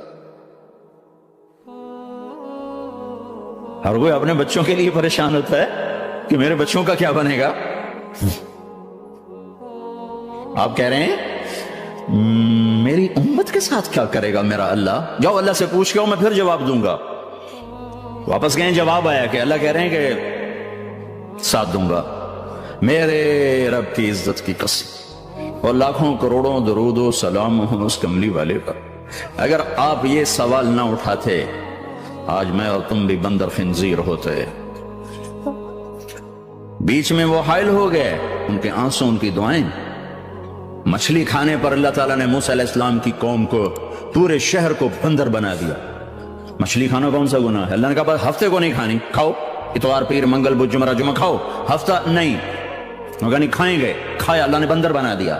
ہر کوئی اپنے بچوں کے لیے پریشان ہوتا ہے کہ میرے بچوں کا کیا بنے گا. آپ کہہ رہے ہیں میری امت کے ساتھ کیا کرے گا میرا اللہ؟ جاؤ اللہ سے پوچھ کے آؤ، میں پھر جواب دوں گا. واپس گئے، جواب آیا کہ اللہ کہہ رہے ہیں کہ ساتھ دوں گا. میرے رب کی عزت کی قسم اور لاکھوں کروڑوں درود و سلام ہوں اس کملی والے پر، اگر آپ یہ سوال نہ اٹھاتے آج میں اور تم بھی بندر خنزیر ہوتے. بیچ میں وہ حائل ہو گئے، ان کے آنسوں، ان کی دعائیں. مچھلی کھانے پر اللہ تعالیٰ نے موسیٰ علیہ السلام کی قوم کو، پورے شہر کو بندر بنا دیا. مچھلی کھانا کون سا گناہ ہے؟ اللہ نے کہا بس ہفتے کو نہیں کھانی، کھاؤ اتوار پیر منگل بدھ جمعہ جمعہ کھاؤ، ہفتہ نہیں. مگر نہیں کھائیں گے، کھایا، اللہ نے بندر بنا دیا.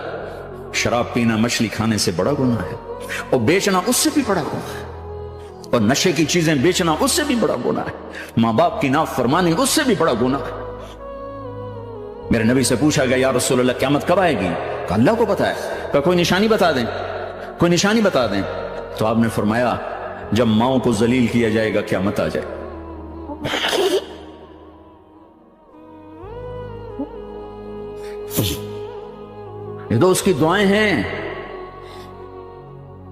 شراب پینا مچھلی کھانے سے بڑا گناہ ہے، اور بیچنا اس سے بھی بڑا گناہ ہے، اور نشے کی چیزیں بیچنا اس سے بھی بڑا گناہ ہے، ماں باپ کی نافرمانی اس سے بھی بڑا گناہ ہے. میرے نبی سے پوچھا گیا یا رسول اللہ قیامت کب آئے گی؟ کہ اللہ کو پتا ہے. کہ کوئی نشانی بتا دیں، کوئی نشانی بتا دیں. تو آپ نے فرمایا جب ماؤں کو ذلیل کیا جائے گا قیامت آ جائے. یہ تو اس کی دعائیں ہیں،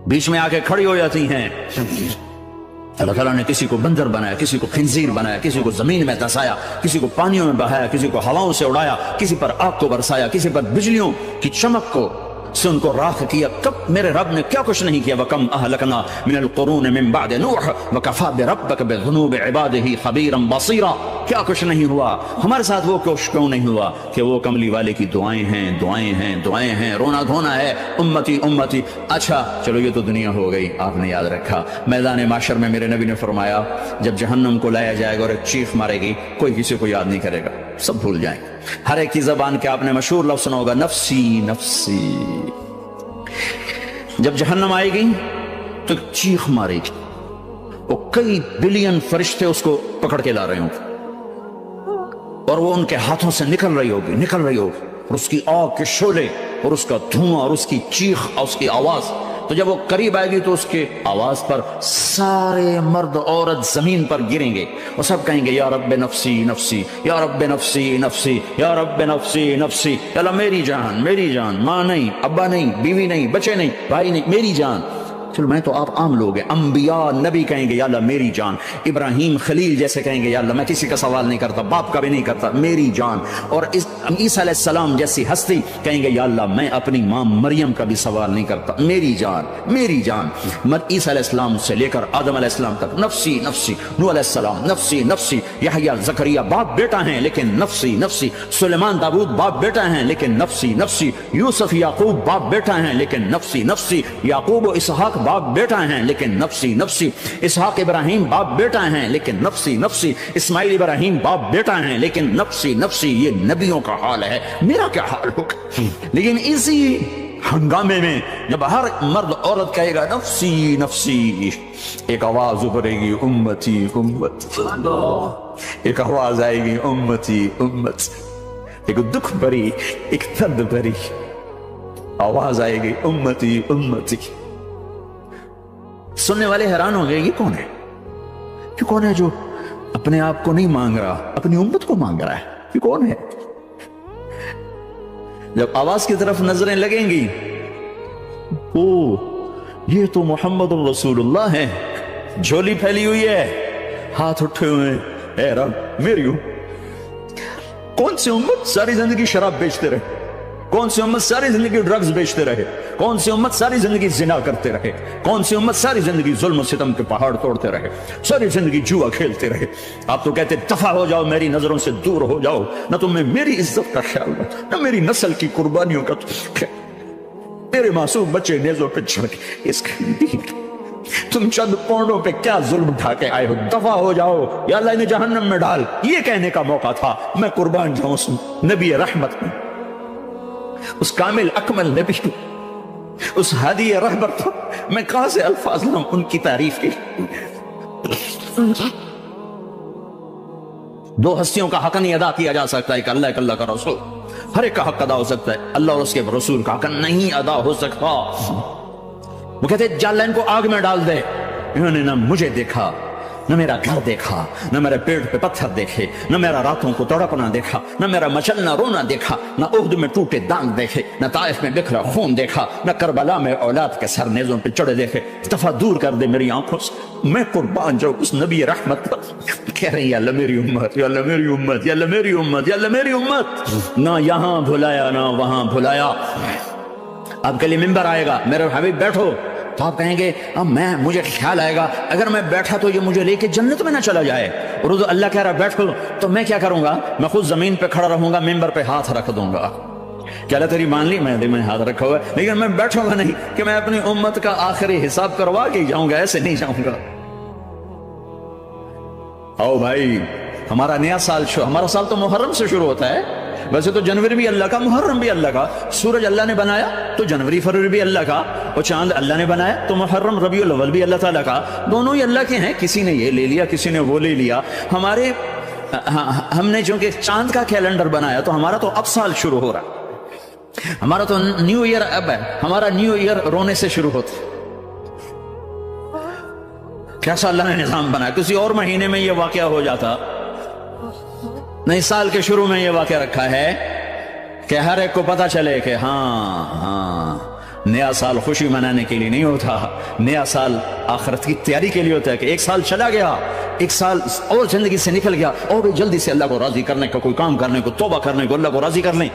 بیچ میں آ کے کھڑی ہو جاتی ہیں. اللہ تعالیٰ نے کسی کو بندر بنایا، کسی کو خنزیر بنایا، کسی کو زمین میں دھسایا، کسی کو پانیوں میں بہایا، کسی کو ہواؤں سے اڑایا، کسی پر آگ کو برسایا، کسی پر بجلیوں کی چمک کو سے ان کو راکھ کیا. کب میرے رب نے کیا کچھ نہیں کیا. وَكَمْ أَهْلَكْنَا مِنَ الْقُرُونِ مِنْ بَعْدِ نُوحٍ وَكَفَى بِرَبِّكَ بِذُنُوبِ عِبَادِهِ خَبِيرًا بَصِيرًا. کیا کچھ نہیں ہوا ہمارے ساتھ، وہ کچھ کیوں نہیں ہوا کہ وہ کملی والے کی دعائیں ہیں، دعائیں ہیں، دعائیں ہیں، رونا دھونا ہے، امتی امتی. اچھا چلو یہ تو دنیا ہو گئی، آپ نے یاد رکھا. میدان معاشر میں میرے نبی نے فرمایا جب جہنم کو لایا جائے گا اور ایک چیخ مارے گی، کوئی کسی کو یاد نہیں کرے گا، سب بھول جائیں. ہر ایک کی زبان کے آپ نے مشہور لفظ سنا ہوگا، نفسی نفسی. جب جہنم آئے گی تو چیخ مارے گی، وہ کئی بلین فرشتے اس کو پکڑ کے لا رہے ہوں اور وہ ان کے ہاتھوں سے نکل رہی ہوگی، اور اس کی آگ کے شعلے اور اس کا دھواں اور اس کی چیخ اور اس کی آواز. تو تو جب وہ قریب آئے گی تو اس کے آواز پر سارے مرد عورت زمین پر گریں گے، وہ سب کہیں گے یا رب نفسی نفسی، یا رب نفسی نفسی، یا رب نفسی نفسی، یا اللہ میری جان میری جان، ماں نہیں، ابا نہیں، بیوی نہیں، بچے نہیں، بھائی نہیں، میری جان۔ چلو میں تو آپ عام لوگ ہیں، انبیاء نبی کہیں گے یا اللہ میری جان، ابراہیم خلیل جیسے کہیں گے یا اللہ میں کسی کا سوال نہیں کرتا، باپ کا بھی نہیں کرتا، میری جان۔ اور عیسیٰ علیہ السلام جیسی ہستی کہیں گے یا اللہ میں اپنی ماں مریم کا بھی سوال نہیں کرتا، میری جان میری جان۔ عیسیٰ علیہ السلام سے لے کر آدم علیہ السلام تک نفسی نفسی، نوح علیہ السلام نفسی نفسی، یحییٰ زکریا باپ بیٹا ہیں لیکن نفسی نفسی، سلیمان داؤد باپ بیٹا ہیں لیکن نفسی نفسی، یوسف یعقوب باپ بیٹا ہیں لیکن نفسی نفسی، یعقوب و اسحاق باپ بیٹا ہیں لیکن نفسی نفسی، اسحاق ابراہیم باپ بیٹا ہیں لیکن نفسی نفسی، اسماعیل ابراہیم باپ بیٹا ہیں لیکن نفسی نفسی۔ یہ نبیوں کا حال ہے، میرا کیا حال ہوگا؟ لیکن اسی ہنگامے میں جب ہر مرد عورت کہے گا نفسی نفسی، ایک آواز ابھرے گی امتی امت، ایک آواز آئے گی امتی امت، ایک دکھ بھری ایک درد بھری آواز آئے گی امتی امتی۔ سننے والے حیران ہو گئے یہ کون ہے؟ یہ کون ہے جو اپنے آپ کو نہیں مانگ رہا، اپنی امت کو مانگ رہا ہے؟ یہ کون ہے؟ جب آواز کی طرف نظریں لگیں گی، او یہ تو محمد الرسول اللہ ہے، جھولی پھیلی ہوئی ہے، ہاتھ اٹھے ہوئے ہیں، اے رب میری کون سی امت ساری زندگی شراب بیچتے رہے، کون سی امت ساری زندگی ڈرگز بیچتے رہے، کون سی امت ساری زندگی زنا کرتے رہے، کون سی امت ساری زندگی ظلم و ستم کے پہاڑ توڑتے رہے، ساری زندگی جوا کھیلتے رہے۔ آپ تو کہتے دفع ہو جاؤ، میری نظروں سے دور ہو جاؤ، نہ تمہیں میری عزت کا خیال ہو، نہ میری نسل کی قربانیوں کا میرے معصوم بچے نیزوں پہ چڑھ کے اس تم چند پونڈوں پہ کیا ظلم اٹھا کے آئے ہو، دفع ہو جاؤ یا اللہ انہیں جہنم میں ڈال۔ یہ کہنے کا موقع تھا، میں قربان جاؤں اس نبی رحمت میں، اس کامل اکمل نبی، اس ہادی رہبر کو میں کہاں سے الفاظ لوں ان کی تعریف کی۔ دو ہستیوں کا حق نہیں ادا کیا جا سکتا، ایک اللہ ایک اللہ کا رسول، ہر ایک کا حق ادا ہو سکتا ہے، اللہ اور اس کے رسول کا حق نہیں ادا ہو سکتا۔ وہ کہتے جا اللہ ان کو آگ میں ڈال دے، انہوں نے نہ مجھے دیکھا، نہ میرا گھر دیکھا، نہ میرے پیٹ پہ پتھر دیکھے، نہ میرا راتوں کو تڑپنا دیکھا، نہ میرا مچلنا رونا دیکھا، نہ احد میں ٹوٹے دانت دیکھے، نہ طائف میں بکھرا خون دیکھا، نہ کربلا میں اولاد کے سر نیزوں پہ چڑھے دیکھے۔ دفعہ دور کر دے میری آنکھوں سے، میں قربان جاؤں اس نبی رحمت پر۔ کہہ رہے ہیں یا اللہ میری امت، یا اللہ میری امت، یا اللہ میری امت، یا اللہ میری امت، نہ یہاں بھلایا نہ وہاں بھلایا۔ اب کے لیے ممبر آئے گا، میرے حبیب بیٹھو، تو آپ کہیں گے اب مجھے خیال آئے گا اگر میں بیٹھا تو یہ مجھے لے کے جنت میں نہ چلا جائے، اور اللہ کہہ رہا بیٹھو، تو میں کیا کروں گا؟ میں خود زمین پہ کھڑا رہوں گا، ممبر پہ ہاتھ رکھ دوں گا، کہ اللہ تیری مان لی، میں ہاتھ رکھا ہوا ہے، لیکن میں بیٹھوں گا نہیں کہ میں اپنی امت کا آخری حساب کروا کے جاؤں گا، ایسے نہیں جاؤں گا۔ آؤ بھائی، ہمارا نیا سال ہمارا سال تو محرم سے شروع ہوتا ہے، ویسے تو جنوری بھی اللہ کا، محرم بھی اللہ کا، سورج اللہ نے بنایا تو جنوری فروری بھی اللہ کا، اور چاند اللہ نے بنایا تو محرم ربیع الاول بھی اللہ تعالیٰ کا، دونوں ہی اللہ کے ہیں، کسی نے یہ لے لیا کسی نے وہ لے لیا۔ ہم نے چونکہ چاند کا کیلنڈر بنایا تو ہمارا تو اب سال شروع ہو رہا، ہمارا تو نیو ایئر اب ہے، ہمارا نیو ایئر رونے سے شروع ہوتا۔ کیسا اللہ نے نظام بنایا، کسی اور مہینے میں یہ واقعہ ہو جاتا، نہیں سال کے شروع میں یہ واقعہ رکھا ہے کہ ہر ایک کو پتا چلے کہ ہاں نیا سال خوشی منانے کے لیے نہیں ہوتا، نیا سال آخرت کی تیاری کے لیے ہوتا ہے، کہ ایک سال چلا گیا، ایک سال اور زندگی سے نکل گیا، اور بھی جلدی سے اللہ کو راضی کرنے کا کوئی کام کرنے کو، توبہ کرنے کو، اللہ کو راضی کر لیں۔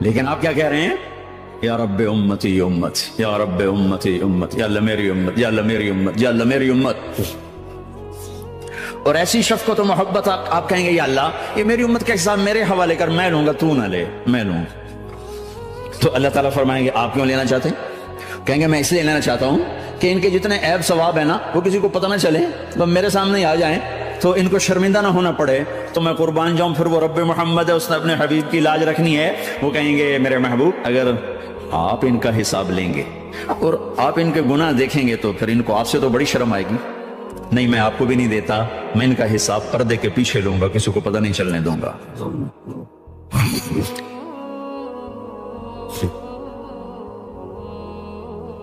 لیکن آپ کیا کہہ رہے ہیں؟ یا رب امتی امت، یا رب امتی امت، یا اللہ میری امت، یا اللہ میری امت، یا اللہ میری امت۔ اور ایسی شفقت و محبت آپ کہیں گے یا اللہ یہ میری امت کا حساب میرے حوالے کر، میں لوں گا، تو نہ لے، میں لوں۔ تو اللہ تعالیٰ فرمائیں گے آپ کیوں لینا چاہتے ہیں؟ کہیں گے میں اس لیے لینا چاہتا ہوں کہ ان کے جتنے عیب ثواب ہیں نا وہ کسی کو پتہ نہ چلے، تو میرے سامنے آ جائیں تو ان کو شرمندہ نہ ہونا پڑے، تو میں قربان جاؤں۔ پھر وہ رب محمد ہے، اس نے اپنے حبیب کی لاج رکھنی ہے، وہ کہیں گے میرے محبوب اگر آپ ان کا حساب لیں گے اور آپ ان کے گناہ دیکھیں گے تو پھر ان کو آپ سے تو بڑی شرم آئے گی، نہیں میں آپ کو بھی نہیں دیتا، میں ان کا حساب پردے کے پیچھے لوں گا، کسی کو پتہ نہیں چلنے دوں گا۔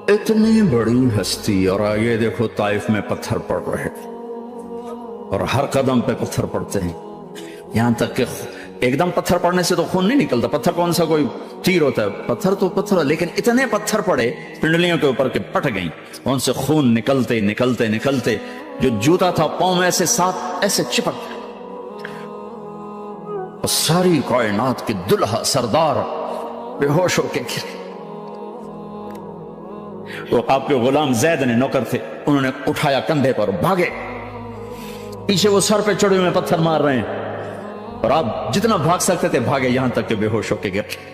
اتنی بڑی ہستی، اور آگے دیکھو طائف میں پتھر پڑ رہے اور ہر قدم پہ پتھر پڑتے ہیں، یہاں تک کہ ایک دم پتھر پڑنے سے تو خون نہیں نکلتا، پتھر کون سا کوئی تیر ہوتا ہے، پتھر تو پتھر، لیکن اتنے پتھر پڑے پنڈلیوں کے اوپر کہ پھٹ گئیں، ان سے خون نکلتے نکلتے نکلتے جو جوتا تھا پاؤں میں ایسے ساتھ ایسے چپک گئے، اور ساری کائنات کی دلہا سردار بے ہوش ہو کے گرے۔ وہ آپ کے غلام زید نے نوکر تھے، انہوں نے اٹھایا کندھے پر، بھاگے، پیچھے وہ سر پہ چڑھے ہوئے پتھر مار رہے ہیں، اور آپ جتنا بھاگ سکتے تھے بھاگے، یہاں تک کہ بے ہوش ہو کے گر گئے۔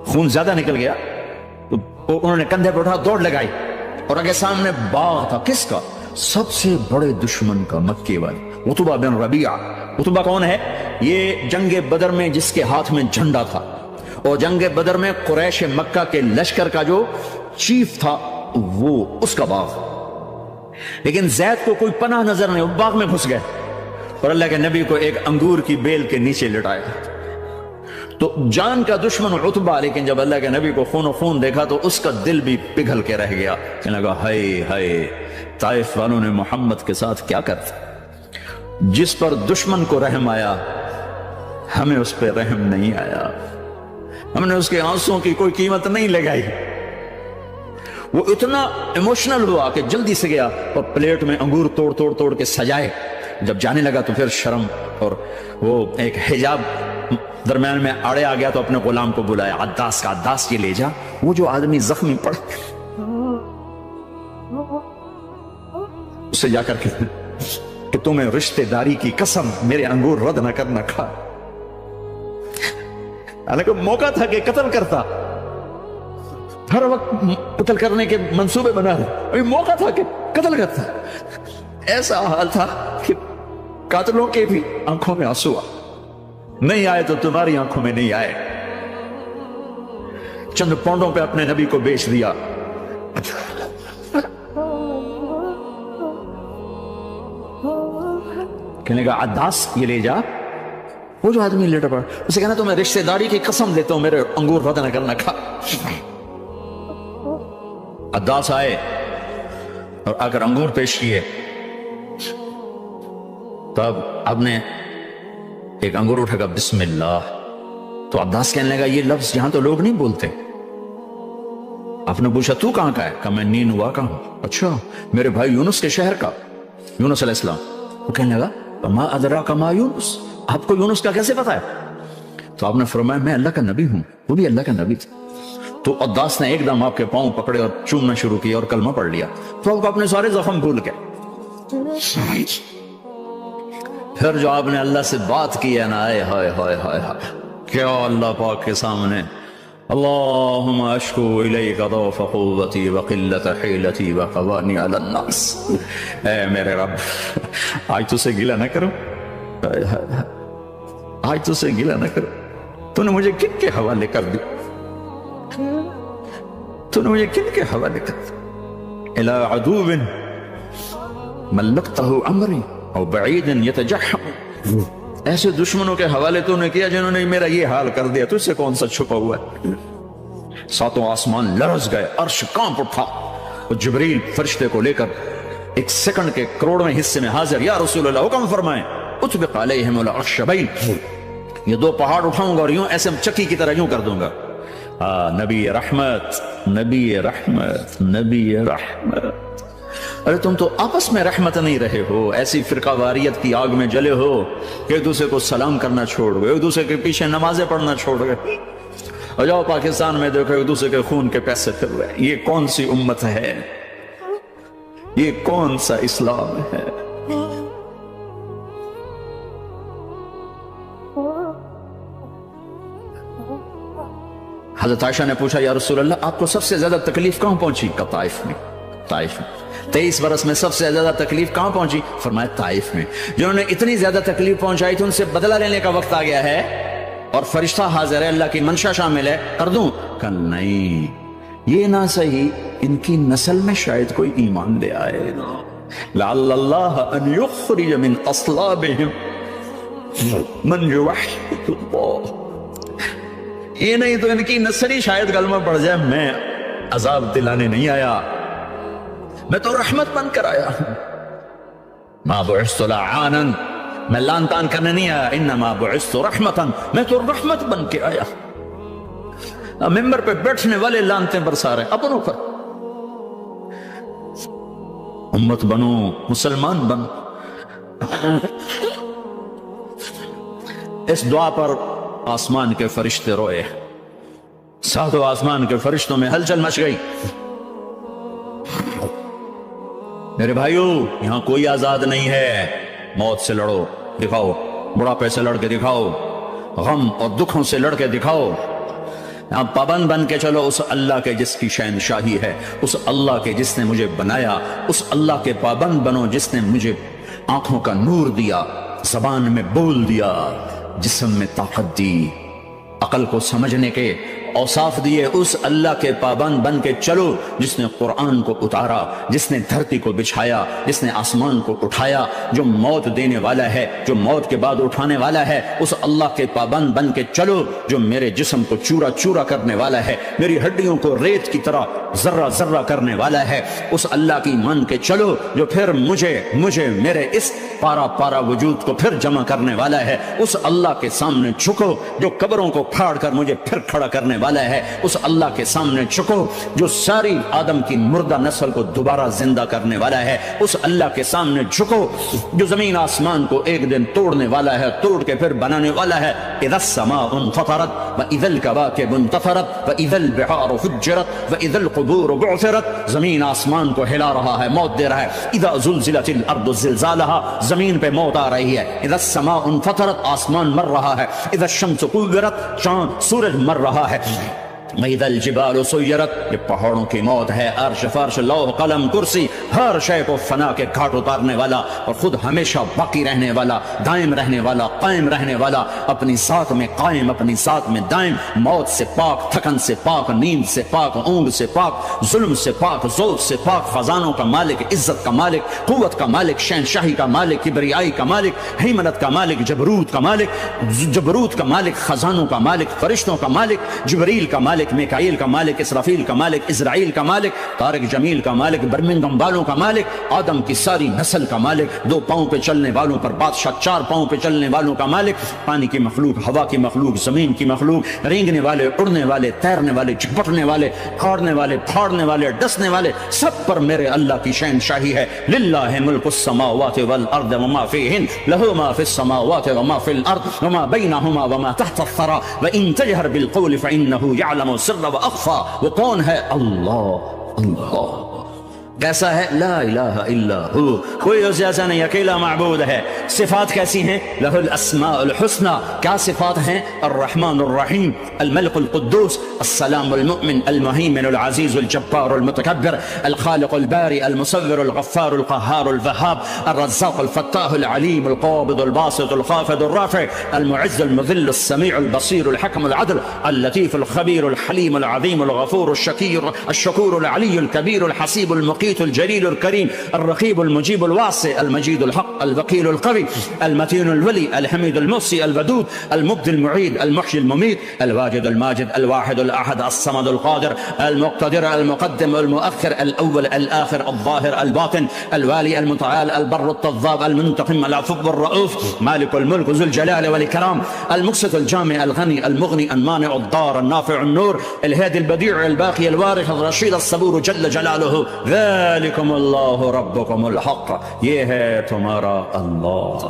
خون زیادہ نکل گیا تو انہوں نے کندھے پہ اٹھا دوڑ لگائی، اور آگے سامنے باغ تھا، کس کا؟ سب سے بڑے دشمن کا، مکے والے عتبہ بن ربیعہ۔ عتبہ کون ہے؟ یہ جنگ بدر میں جس کے ہاتھ میں جھنڈا تھا، اور جنگ بدر میں قریش مکہ کے لشکر کا جو چیف تھا وہ اس کا باغ، لیکن زید کو کوئی پناہ نظر نہیں، وہ باغ میں گھس گئے، اور اللہ کے نبی کو ایک انگور کی بیل کے نیچے لٹایا۔ تو جان کا دشمن عتبہ، لیکن جب اللہ کے نبی کو خون و خون دیکھا تو اس کا دل بھی پگھل کے رہ گیا، کہنے لگا ہائے ہائے، طائف والوں نے محمد کے ساتھ کیا کرتا، جس پر دشمن کو رحم آیا ہمیں اس پہ رحم نہیں آیا، ہم نے اس کے آنسوں کی کوئی قیمت نہیں لگائی۔ وہ اتنا ایموشنل ہوا کہ جلدی سے گیا اور پلیٹ میں انگور توڑ توڑ توڑ کے سجائے، جب جانے لگا تو پھر شرم اور وہ ایک حجاب درمیان میں آڑے آ گیا، تو اپنے غلام کو بلایا، عداس کا، عداس یہ لے جا وہ جو آدمی زخمی پڑ، اسے جا کر کے کہ تمہیں رشتہ داری کی قسم میرے انگور رد نہ کرنا کھا۔ حالانکہ موقع تھا کہ قتل کرتا، ہر وقت قتل کرنے کے منصوبے بنا رہے، ابھی موقع تھا کہ قتل کرتا، ایسا حال تھا کہ قاتلوں کے بھی آنکھوں میں آنسو آ، نہیں آئے تو تمہاری آنکھوں میں نہیں آئے، چند پونڈوں پہ اپنے نبی کو بیچ دیا۔ کہنے لگا عداس یہ لے جا، وہ جو آدمی لیٹا پڑا، اسے کہنا تو میں رشتہ داری کی قسم دیتا ہوں میرے انگور رد نہ کرنا کھا۔ عداس آئے اور آ کر انگور پیش کیے، تب اب نے ایک انگور اٹھا کر بسم اللہ، تو عداس کہنے لگا یہ لفظ یہاں تو لوگ نہیں بولتے۔ آپ نے پوچھا تو کہاں کا ہے؟ کہا میں نینوا کا ہوں۔ اچھا، میرے بھائی یونس کے شہر کا، یونس علیہ السلام۔ وہ کہنے لگا ما ادراک ما یونس، آپ کو یونس کا کیسے پتا ہے؟ تو آپ نے فرمایا میں اللہ کا نبی ہوں، وہ بھی اللہ کا نبی تھا۔ تو عداس نے ایک دم آپ کے پاؤں پکڑے اور چومنا شروع کیا اور کلمہ پڑھ لیا، تو آپ کو اپنے سارے زخم بھول گئے۔ پھر جو آپ نے اللہ سے بات کی ہے نا، آئے ہائے ہائے ہائے ہائے، کیا اللہ پاک کے سامنے اللہم اشکو الیک ضعف قوتی وقلت حیلتی وقوانی علی الناس، اے میرے رب آج تو سے گلہ نہ کرو، آج تو سے گلہ نہ کرو، تو نے مجھے کن کے حوالے کر دی، تو نے مجھے کن کے حوالے کر دی، الی عدو ملکتہ عمری او بعید یتجحم، ایسے دشمنوں کے حوالے تو نے کیا جنہوں نے میرا یہ حال کر دیا، تجھ سے کون سا چھپا ہوا ہے۔ ساتوں آسمان لرز گئے، عرش کانپ اٹھا، اور جبریل فرشتے کو لے کر ایک سیکنڈ کے کروڑویں حصے میں حاضر، یا رسول اللہ حکم فرمائیں اطبق علیہم العشبین، یہ دو پہاڑ اٹھاؤں گا اور یوں ایسے چکی کی طرح یوں کر دوں گا۔ نبی رحمت، نبی رحمت، نبی رحمت، ارے تم تو آپس میں رحمت نہیں رہے ہو، ایسی فرقہ واریت کی آگ میں جلے ہو کہ ایک دوسرے کو سلام کرنا چھوڑ گئے، ایک دوسرے کے پیچھے نمازیں پڑھنا چھوڑ گئے، اور جاؤ پاکستان میں دیکھو ایک دوسرے کے خون کے پیسے پھر رہے ہیں۔ یہ کون سی امت ہے؟ یہ کون سا اسلام ہے؟ حضرت عائشہ نے پوچھا یا رسول اللہ آپ کو سب سے زیادہ تکلیف کہاں پہنچی؟ کہ طائف میں، طائف میں 23 برس میں سب سے زیادہ تکلیف کہاں پہنچی؟ فرمایا طائف میں۔ جنہوں نے اتنی زیادہ تکلیف پہنچائی تھی ان سے بدلہ لینے کا وقت آ گیا ہے، اور فرشتہ حاضر ہے، اللہ کی منشا شامل ہے، کر دوں؟ کہ نہیں، یہ نہ صحیح ان کی نسل میں شاید کوئی ایمان لے آئے. لعل اللہ ان یخرج من اصلابہم من یوحد اللہ. یہ نہیں تو ان کی نسل ہی شاید کلمہ پڑھ جائے. میں عذاب دلانے نہیں آیا، میں تو رحمت بن کر آیا. ما بعثت لعانا، میں لان تان کرنے نہیں آیا. انما بعثت رحمتا، میں تو رحمت بن کے آیا. ممبر پہ بیٹھنے والے لانتے برسا رہے اپنوں پر. امت بنو، مسلمان بنو. اس دعا پر آسمان کے فرشتے روئے. ساتوں آسمان کے فرشتوں میں ہلچل مچ گئی. میرے بھائیو، یہاں کوئی آزاد نہیں ہے. موت سے لڑو، دکھاؤ. بڑھاپے سے لڑ کے دکھاؤ. غم اور دکھوں سے لڑ کے دکھاؤ. یہاں پابند بن کے چلو اس اللہ کے جس کی شہنشاہی ہے، اس اللہ کے جس نے مجھے بنایا. اس اللہ کے پابند بنو جس نے مجھے آنکھوں کا نور دیا، زبان میں بول دیا، جسم میں طاقت دی، عقل کو سمجھنے کے اوصاف دیے. اس اللہ کے پابند بن کے چلو جس نے قرآن کو اتارا، جس نے دھرتی کو بچھایا، جس نے آسمان کو اٹھایا، جو موت دینے والا ہے، جو موت کے بعد اٹھانے والا ہے. اس اللہ کے پابند بن کے چلو جو میرے جسم کو چورا چورا کرنے والا ہے، میری ہڈیوں کو ریت کی طرح ذرہ ذرہ کرنے والا ہے. اس اللہ کی مان کے چلو جو پھر مجھے میرے اس پارا پارا وجود کو پھر جمع کرنے والا ہے. اس اللہ کے سامنے جھکو جو قبروں کو پھاڑ کر مجھے پھر کھڑا کرنے والا ہے. اس اللہ کے سامنے جھکو جو ساری آدم کی مردہ نسل کو دوبارہ زندہ کرنے والا ہے. اس اللہ کے سامنے جھکو جو زمین آسمان کو ایک دن توڑنے والا ہے، توڑ کے پھر بنانے والا ہے. اذا السماء انفطرت واذا الكواكب انتثرت واذا البحار فجرت واذا القبور بعثرت. زمین آسمان کو ہلا رہا ہے، موت دے رہا ہے. اذا زلزلت الارض زلزالها، زمین پہ موت آ رہی ہے. اذا السماء انفطرت، آسمان مر رہا ہے. اذا الشمس كورت، چاند سورج مر رہا ہے. وَإِذَا الْجِبَالُ سُيِّرَتْ، یہ پہاڑوں کی موت ہے. عرش فرش لوح قلم کرسی، ہر شے کو فنا کے گھاٹ اتارنے والا اور خود ہمیشہ باقی رہنے والا، دائم رہنے والا، قائم رہنے والا، اپنی ذات میں قائم، اپنی ذات میں دائم. موت سے پاک، تھکن سے پاک، نیند سے پاک، اونگ سے پاک، ظلم سے پاک، ذوق سے پاک، خزانوں کا مالک، عزت کا مالک، قوت کا مالک، شہنشاہی کا مالک، کبریائی کا مالک، حیمنت کا مالک، جبروت کا مالک، خزانوں کا مالک، فرشتوں کا مالک، جبریل کا مالک، میکائیل کا مالک، اسرافیل کا مالک، اسرائیل کا مالک، طارق جمیل کا مالک، برمنگم والوں کا مالک، آدم کی ساری نسل کا مالک، 2 پاؤں پہ چلنے والوں پر بادشاہ، 4 پاؤں پہ چلنے والوں کا مالک، پانی کی مخلوق، ہوا کی مخلوق، زمین کی مخلوق، رینگنے والے، اڑنے والے، تیرنے والے، جھپٹنے والے، کھاڑنے والے، پھاڑنے والے، ڈسنے والے، سب پر میرے اللہ کی شہنشاہی ہے. للہ ملک السماوات والارض وما فیہن، لہ ما فی السماوات وما فی الارض وما بینہما وما تحت الثری وان تجہر بالقول فانہ یعلم سر و اخفا. وہ کون ہے؟ اللہ. کیسا ہے؟ لا الہ الا ہو، کوئی اس جیسا نہیں، اکیلا معبود ہے. صفات کیسی ہیں؟ لہ الاسماء الحسنى. کیا صفات ہیں؟ الرحمن الرحیم، الملک القدوس، السلام المؤمن، المہیمن العزیز الجبار المتکبر، الخالق الباری المصور الغفار القہار الوہاب، الرزاق الفتاح العلیم القابض الباسط الخافض الرافع، المعز المذل السمیع البصیر الحکم العدل، اللطیف الخبیر الحلیم العظیم الغفور الشکور العلی الکبیر الحسیب المقیت الجلیل الکریم، الرقیب المجیب الواسع، المجید الحق، الوکیل القوی، المتین الولی، الحمید المحصی، الودود، المبدی المعید، المحیی الممیت، الواجد الماجد، الواحد الاحد، الصمد القادر، المقتدر، المقدم، المؤخر، الاول، الاخر، الظاهر، الباطن، الوالي، المتعال، البر التضاب، المنتقم، العفو الرؤوف، مالك الملك ذو الجلال والإكرام، المقسط الجامع الغني المغني المانع الضار النافع النور، الهادي البديع الباقي الوارث الرشيد الصبور جل جلاله. ذلكم اللہ ربكم الحق، یہ ہے تمہارا اللہ.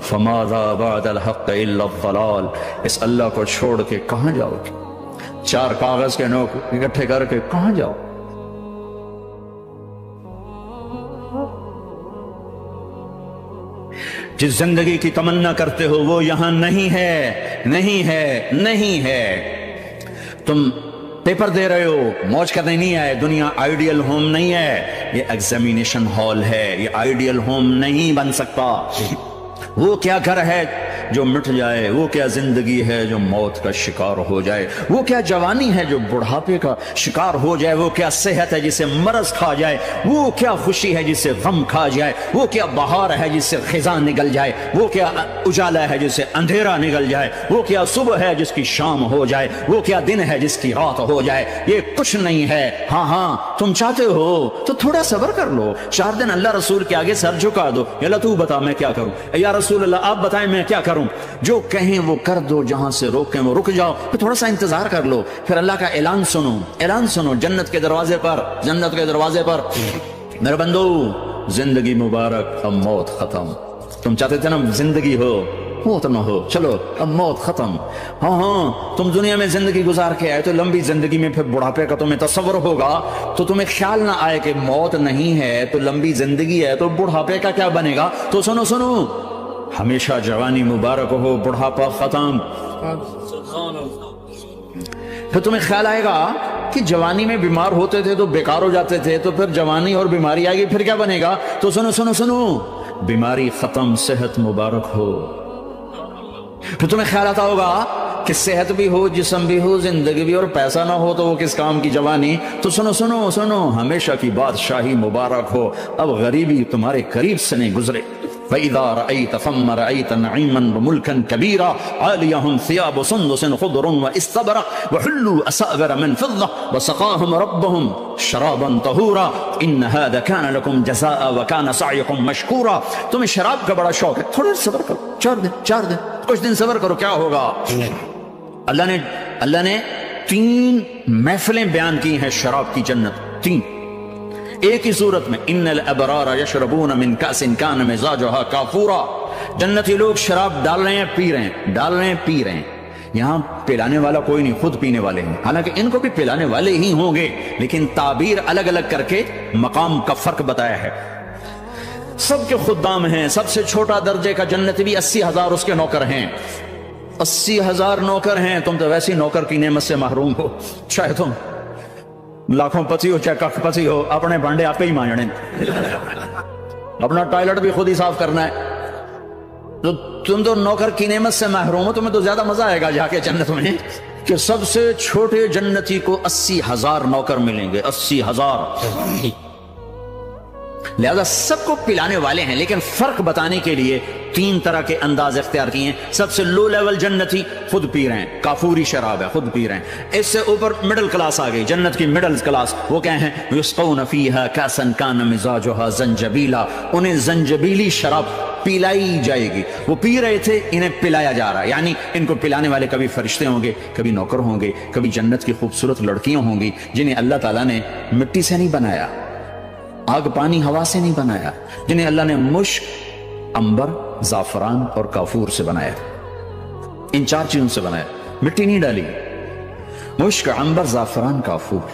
فماذا بعد الحق الا الضلال. اس اللہ کو چھوڑ کے کہاں جاؤ گے؟ 4 کاغذ کے نوٹ اکٹھے کر کے کہاں جاؤ؟ جس زندگی کی تمنا کرتے ہو وہ یہاں نہیں ہے، نہیں ہے، نہیں ہے. تم پیپر دے رہے ہو، موج کرنے نہیں آئے. دنیا آئیڈیل ہوم نہیں ہے، یہ ایگزامینیشن ہال ہے. یہ آئیڈیل ہوم نہیں بن سکتا. وہ کیا گھر ہے جو مٹ جائے، وہ کیا زندگی ہے جو موت کا شکار ہو جائے، وہ کیا جوانی ہے جو بڑھاپے کا شکار ہو جائے، وہ کیا صحت ہے جسے مرض کھا جائے، وہ کیا خوشی ہے جسے غم کھا جائے، وہ کیا بہار ہے جس سے خزاں نکل جائے، وہ کیا اجالا ہے جس سے اندھیرا نکل جائے، وہ کیا صبح ہے جس کی شام ہو جائے، وہ کیا دن ہے جس کی رات ہو جائے، یہ کچھ نہیں ہے۔ ہاں تم چاہتے ہو تو تھوڑا صبر کر لو، 4 دن اللہ رسول کے آگے سر جھکا دو، یا اللہ تو بتا میں کیا کروں، یا رسول اللہ آپ بتائیں میں کیا کروں، جو کہیں وہ کر دو، جہاں سے روکیں وہ رک جاؤ، پھر تھوڑا سا انتظار کر لو، پھر اللہ کا اعلان سنو، اعلان سنو جنت کے دروازے پر، جنت کے دروازے پر، میرے بندو زندگی مبارک، اب موت ختم۔ تم چاہتے تھے نا زندگی ہو، موت نہ ہو، چلو اب موت ختم۔ ہاں تم دنیا میں زندگی گزار کے آئے تو لمبی زندگی میں پھر بڑھاپے کا تمہیں تصور ہوگا، تو تمہیں خیال نہ آئے کہ موت نہیں ہے تو لمبی زندگی ہے تو بڑھاپے کا کیا بنے گا۔ تو سنو سنو، ہمیشہ جوانی مبارک ہو، بڑھاپا ختم۔ پھر تمہیں خیال آئے گا کہ جوانی میں بیمار ہوتے تھے تو بیکار ہو جاتے تھے، تو پھر جوانی اور بیماری آئے گی پھر کیا بنے گا۔ تو سنو سنو سنو، بیماری ختم، صحت مبارک ہو۔ پھر تمہیں خیال آتا ہوگا کہ صحت بھی ہو، جسم بھی ہو، زندگی بھی، اور پیسہ نہ ہو تو وہ کس کام کی جوانی۔ تو سنو سنو سنو، ہمیشہ کی بادشاہی مبارک ہو، اب غریبی تمہارے قریب سے نہیں گزرے۔ فَإِذَا رَأَيْتَ ثَمَّ رَأَيْتَ نَعِيمًا وَمُلْكًا كَبِيرًا عَالِيَهُمْ ثِيَابُ سُنْدُسٍ خُضْرٌ وَإِسْتَبْرَقٍ وَحُلُّوا أَسَاوِرَ مِنْ فِضَّةٍ وَسَقَاهُمْ رَبُّهُمْ شَرَابًا طَهُورًا إِنَّ هَذَا كَانَ لَكُمْ جَزَاءً وَكَانَ سَعْيُكُمْ مَشْكُورًا۔ تمہیں شراب کا بڑا شوق ہے، تھوڑا صبر کرو، 4 دن کچھ دن صبر کرو، کیا ہوگا۔ اللہ نے 3 محفلیں بیان کی ہیں شراب کی جنت، 3 ایک ہی صورت میں۔ ان الابرار یشربون من کأس کان مزاجها کافورا، جنتی لوگ شراب ڈال رہے ہیں، پی رہے ہیں، ڈال رہے ہیں، پی رہے ہیں۔ یہاں پلانے والا کوئی نہیں، خود پینے والے ہیں، حالانکہ ان کو بھی پلانے والے ہی ہوں گے، لیکن تعبیر الگ الگ کر کے مقام کا فرق بتایا ہے۔ سب کے خدام ہیں، سب سے چھوٹا درجے کا جنتی بھی 80,000 اس کے نوکر ہیں، 80,000 نوکر ہیں۔ تم تو ویسی نوکر کی نعمت سے محروم ہو، چاہے تم لاکھوں پتی ہو چاہے کخ پتی ہو، اپنے بانڈے آپ ہی مانجنے، اپنا ٹوائلٹ بھی خود ہی صاف کرنا ہے۔ تو تم تو نوکر کی نعمت سے محروم ہو، تمہیں تو زیادہ مزہ آئے گا جا کے جنت میں کہ سب سے چھوٹے جنتی کو 80,000 نوکر ملیں گے، 80,000۔ لہذا سب کو پلانے والے ہیں، لیکن فرق بتانے کے لیے 3 طرح کے انداز اختیار کیے ہیں۔ سب سے لو لیول جنتی خود پی رہے ہیں، کافوری شراب ہے، خود پی رہے ہیں۔ اس سے اوپر مڈل کلاس آ گئی، جنت کی مڈل کلاس، وہ کیا ہیں؟ یسقون فیہا کاسا کان مزاجھا زنجبیلا، انہیں زنجبیلی شراب پلائی جائے گی۔ وہ پی رہے تھے، انہیں پلایا جا رہا ہے، یعنی ان کو پلانے والے کبھی فرشتے ہوں گے، کبھی نوکر ہوں گے، کبھی جنت کی خوبصورت لڑکیاں ہوں گی جنہیں اللہ تعالیٰ نے مٹی سے نہیں بنایا، آگ پانی ہوا سے نہیں بنایا، جنہیں اللہ نے مشک، عنبر، زعفران اور کافور سے بنایا، ان 4 چیزوں سے بنایا، مٹی نہیں ڈالی، مشک، عنبر، زعفران، کافور۔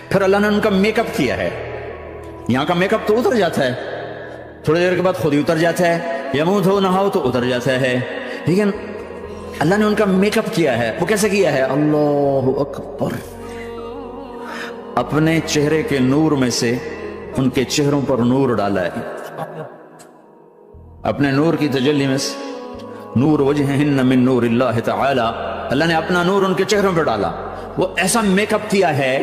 پھر اللہ نے ان کا میک اپ کیا ہے، یہاں کا میک اپ تو اتر جاتا ہے، تھوڑی دیر کے بعد خود ہی اتر جاتا ہے، یا منہ دھو نہاؤ تو اتر جاتا ہے، لیکن اللہ نے ان کا میک اپ کیا ہے۔ وہ کیسے کیا ہے؟ اللہ اکبر، اپنے چہرے کے نور میں سے ان کے چہروں پر نور ڈالا ہے، اپنے نور کی تجلی میں سے، نور وجہہن من نور اللہ تعالی، اللہ نے اپنا نور ان کے چہروں پر ڈالا۔ وہ ایسا میک اپ کیا ہے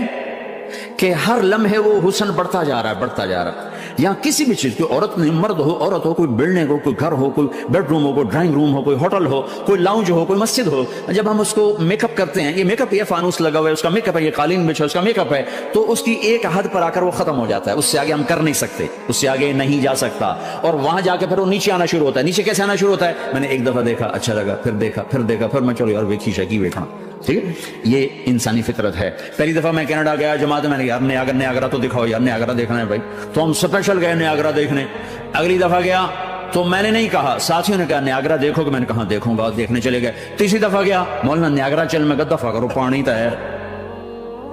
کہ ہر لمحے وہ حسن بڑھتا جا رہا ہے، بڑھتا جا رہا ہے۔ یہاں کسی بھی چیز، کوئی عورت نہیں، مرد ہو، عورت ہو، کوئی بلڈنگ ہو، کوئی گھر ہو، کوئی بیڈ روم ہو، کوئی ڈرائنگ روم ہو، کوئی ہوٹل ہو، کوئی لاؤنج ہو، کوئی مسجد ہو، جب ہم اس کو میک اپ کرتے ہیں، یہ میک اپ، یہ فانوس لگا ہوا ہے، اس کا میک اپ ہے، یہ قالین بچھا ہے، اس کا میک اپ ہے، تو اس کی ایک حد پر آ کر وہ ختم ہو جاتا ہے، اس سے آگے ہم کر نہیں سکتے، اس سے آگے نہیں جا سکتا، اور وہاں جا کے پھر وہ نیچے آنا شروع ہوتا ہے۔ نیچے کیسے آنا شروع ہوتا ہے؟ میں نے ایک دفعہ دیکھا، اچھا لگا، پھر دیکھا، پھر دیکھا، پھر میں چلو یار ویکھی شکی ویکھنا، ٹھیک ہے، یہ انسانی فطرت ہے۔ پہلی دفعہ میں کینیڈا گیا جماعت میں نے یار نیاگرا تو دکھاؤ یار، نیاگرا دیکھنا ہے بھائی، تو ہم اسپیشل گئے نیاگرا دیکھنے۔ اگلی دفعہ گیا تو میں نے نہیں کہا، ساتھیوں نے کہا نیاگرا دیکھو گے، میں نے کہا دیکھوں گا، دیکھنے چلے گئے۔ تیسری دفعہ گیا، مولانا نیاگرا چل، میں کہا دفعہ کرو پانی تا ہے،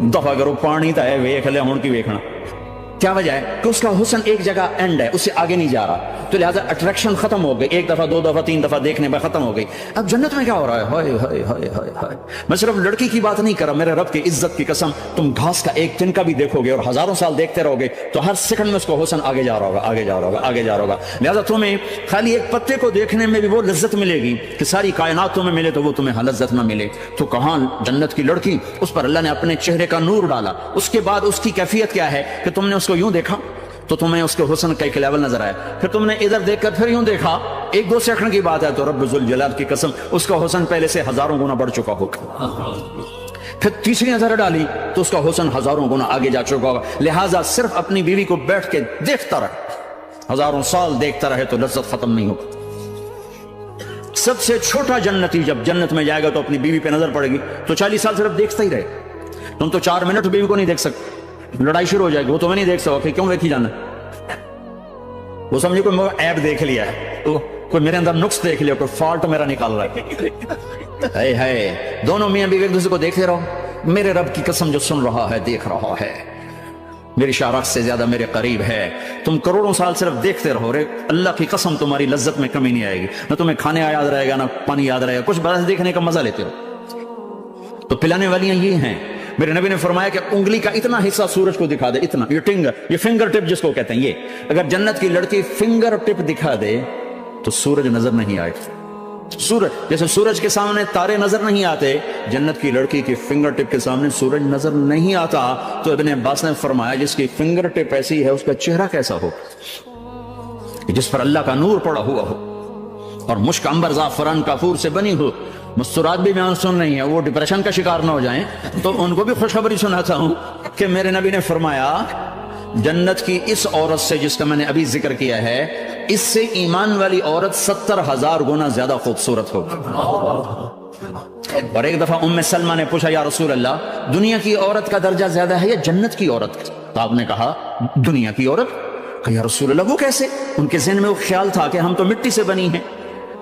دفعہ کرو پانی تا ہے، ویکھ لے ہن کی ویکھنا۔ کیا وجہ ہے؟ کہ اس کا حسن ایک جگہ اینڈ ہے، اس سے آگے نہیں جا رہا۔ تو لہٰذا اٹریکشن ختم ہو گئی، ایک دفعہ دو دفعہ تین دفعہ دیکھنے میں ختم ہو گئی۔ اب جنت میں کیا ہو رہا ہے؟ ہائے ہائے ہائے ہائے ہائے، میں صرف لڑکی کی بات نہیں کر رہا، میرے رب کی عزت کی قسم، تم گھاس کا ایک تنکا بھی دیکھو گے اور ہزاروں سال دیکھتے رہو گے تو ہر سیکنڈ میں اس کو حسن آگے جا رہا ہوگا، آگے جا رہا ہوگا، آگے جا رہا ہوگا۔ لہٰذا تمہیں خالی ایک پتے کو دیکھنے میں بھی وہ لذت ملے گی کہ ساری کائنات تمہیں ملے تو وہ تمہیں لذت نہ ملے۔ تو کہاں جنت کی لڑکی، اس پر اللہ نے اپنے چہرے کا نور ڈالا، اس کے بعد اس کی کیفیت کیا ہے کہ تم نے اس کو یوں دیکھا تو تمہیں اس کے حسن کا ایک لیول نظر آیا، پھر تم نے ادھر دیکھ کر پھر یوں دیکھا، ایک دو سیکنڈ کی بات ہے تو رب ذوالجلال کی قسم اس کا حسن پہلے سے ہزاروں گنا بڑھ چکا ہوگا، پھر تیسری نظر ڈالی تو اس کا حسن ہزاروں گنا آگے جا چکا ہوگا۔ لہٰذا صرف اپنی بیوی کو بیٹھ کے دیکھتا رہے، ہزاروں سال دیکھتا رہے تو لذت ختم نہیں ہوگی۔ سب سے چھوٹا جنتی جب جنت میں جائے گا تو اپنی بیوی پہ نظر پڑے گی تو 40 سال صرف دیکھتا ہی رہے، تم تو 4 منٹ بیوی کو نہیں دیکھ سکتے، لڑائی شروع ہو جائے گی، وہ تمہیں نہیں دیکھ سکو کہ کیوں دیکھی جانا، وہ سمجھے کوئی ایپ دیکھ لیا ہے، کوئی میرے اندر نقص دیکھ لیا، کوئی فالٹ میرا نکال رہا ہے۔ دونوں میاں بیوی ایک دوسرے کو دیکھتے رہو، میرے رب کی قسم جو سن رہا ہے، دیکھ رہا ہے، میری شارخ سے زیادہ میرے قریب ہے، تم کروڑوں سال صرف دیکھتے رہو رے، اللہ کی قسم تمہاری لذت میں کمی نہیں آئے گی، نہ تمہیں کھانے یاد رہے گا نہ پانی یاد رہے گا، کچھ بس دیکھنے کا مزہ لیتے رہو۔ تو پلانے والیاں یہ ہیں، میرے نبی نے فرمایا کہ انگلی کا اتنا حصہ سورج کو دکھا دے، اتنا، یہ فنگر ٹپ جس کو کہتے ہیں، یہ اگر جنت کی لڑکی فنگر ٹپ دکھا دے تو سورج نظر نہیں آئے، سورج جیسے سورج کے سامنے تارے نظر نہیں آتے، جنت کی لڑکی کی فنگر ٹپ کے سامنے سورج نظر نہیں آتا۔ تو ابن عباس نے فرمایا جس کی فنگر ٹپ ایسی ہے اس کا چہرہ کیسا ہو، جس پر اللہ کا نور پڑا ہوا ہو اور مشک عنبر زعفران کافور سے بنی ہو۔ مستورات بھی بیان سن رہی ہیں، وہ ڈپریشن کا شکار نہ ہو جائیں، تو ان کو بھی خوشخبری سناتا ہوں کہ میرے نبی نے فرمایا جنت کی اس عورت سے جس کا میں نے ابھی ذکر کیا ہے، اس سے ایمان والی عورت 70,000 گنا زیادہ خوبصورت ہوگی۔ اور ایک دفعہ ام سلمہ نے پوچھا یا رسول اللہ دنیا کی عورت کا درجہ زیادہ ہے یا جنت کی عورت کا؟ تو آپ نے کہا دنیا کی عورت۔ کہ یا رسول اللہ وہ کیسے؟ ان کے ذہن میں وہ خیال تھا کہ ہم تو مٹی سے بنی ہیں،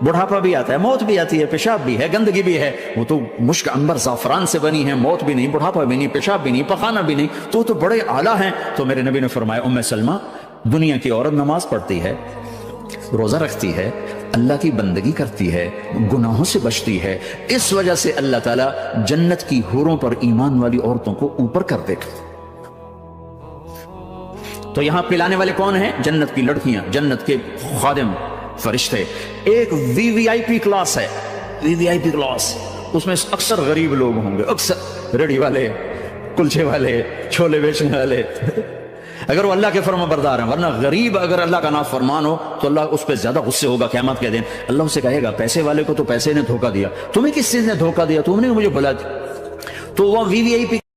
بڑھاپا بھی آتا ہے، موت بھی آتی ہے، پیشاب بھی ہے، گندگی بھی ہے، وہ تو مشک عنبر زعفران سے بنی ہے، موت بھی نہیں، بڑھاپا بھی نہیں، پیشاب بھی نہیں، پخانا بھی نہیں، تو بڑے اعلیٰ ہیں۔ تو میرے نبی نے فرمایا ام سلمہ دنیا کی عورت نماز پڑھتی ہے، روزہ رکھتی ہے، اللہ کی بندگی کرتی ہے، گناہوں سے بچتی ہے، اس وجہ سے اللہ تعالیٰ جنت کی حوروں پر ایمان والی عورتوں کو اوپر کر دے گا۔ تو یہاں پلانے والے کون ہیں؟ جنت کی لڑکیاں، جنت کے خادم فرشتے۔ ایک وی وی آئی پی کلاس ہے، وی وی آئی پی کلاس، اس میں اکثر غریب لوگ ہوں گے، اکثر ریڑھی والے، کلچے والے، چھولے بیچنے والے، اگر وہ اللہ کے فرما بردار ہیں، ورنہ غریب اگر اللہ کا نافرمان ہو تو اللہ اس پہ زیادہ غصے ہوگا قیامت کے دن۔ اللہ اسے کہے گا پیسے والے کو تو پیسے نے دھوکہ دیا، تمہیں کس چیز نے دھوکہ دیا، تم نے مجھے بلا دیا۔ تو وہ وی وی آئی پی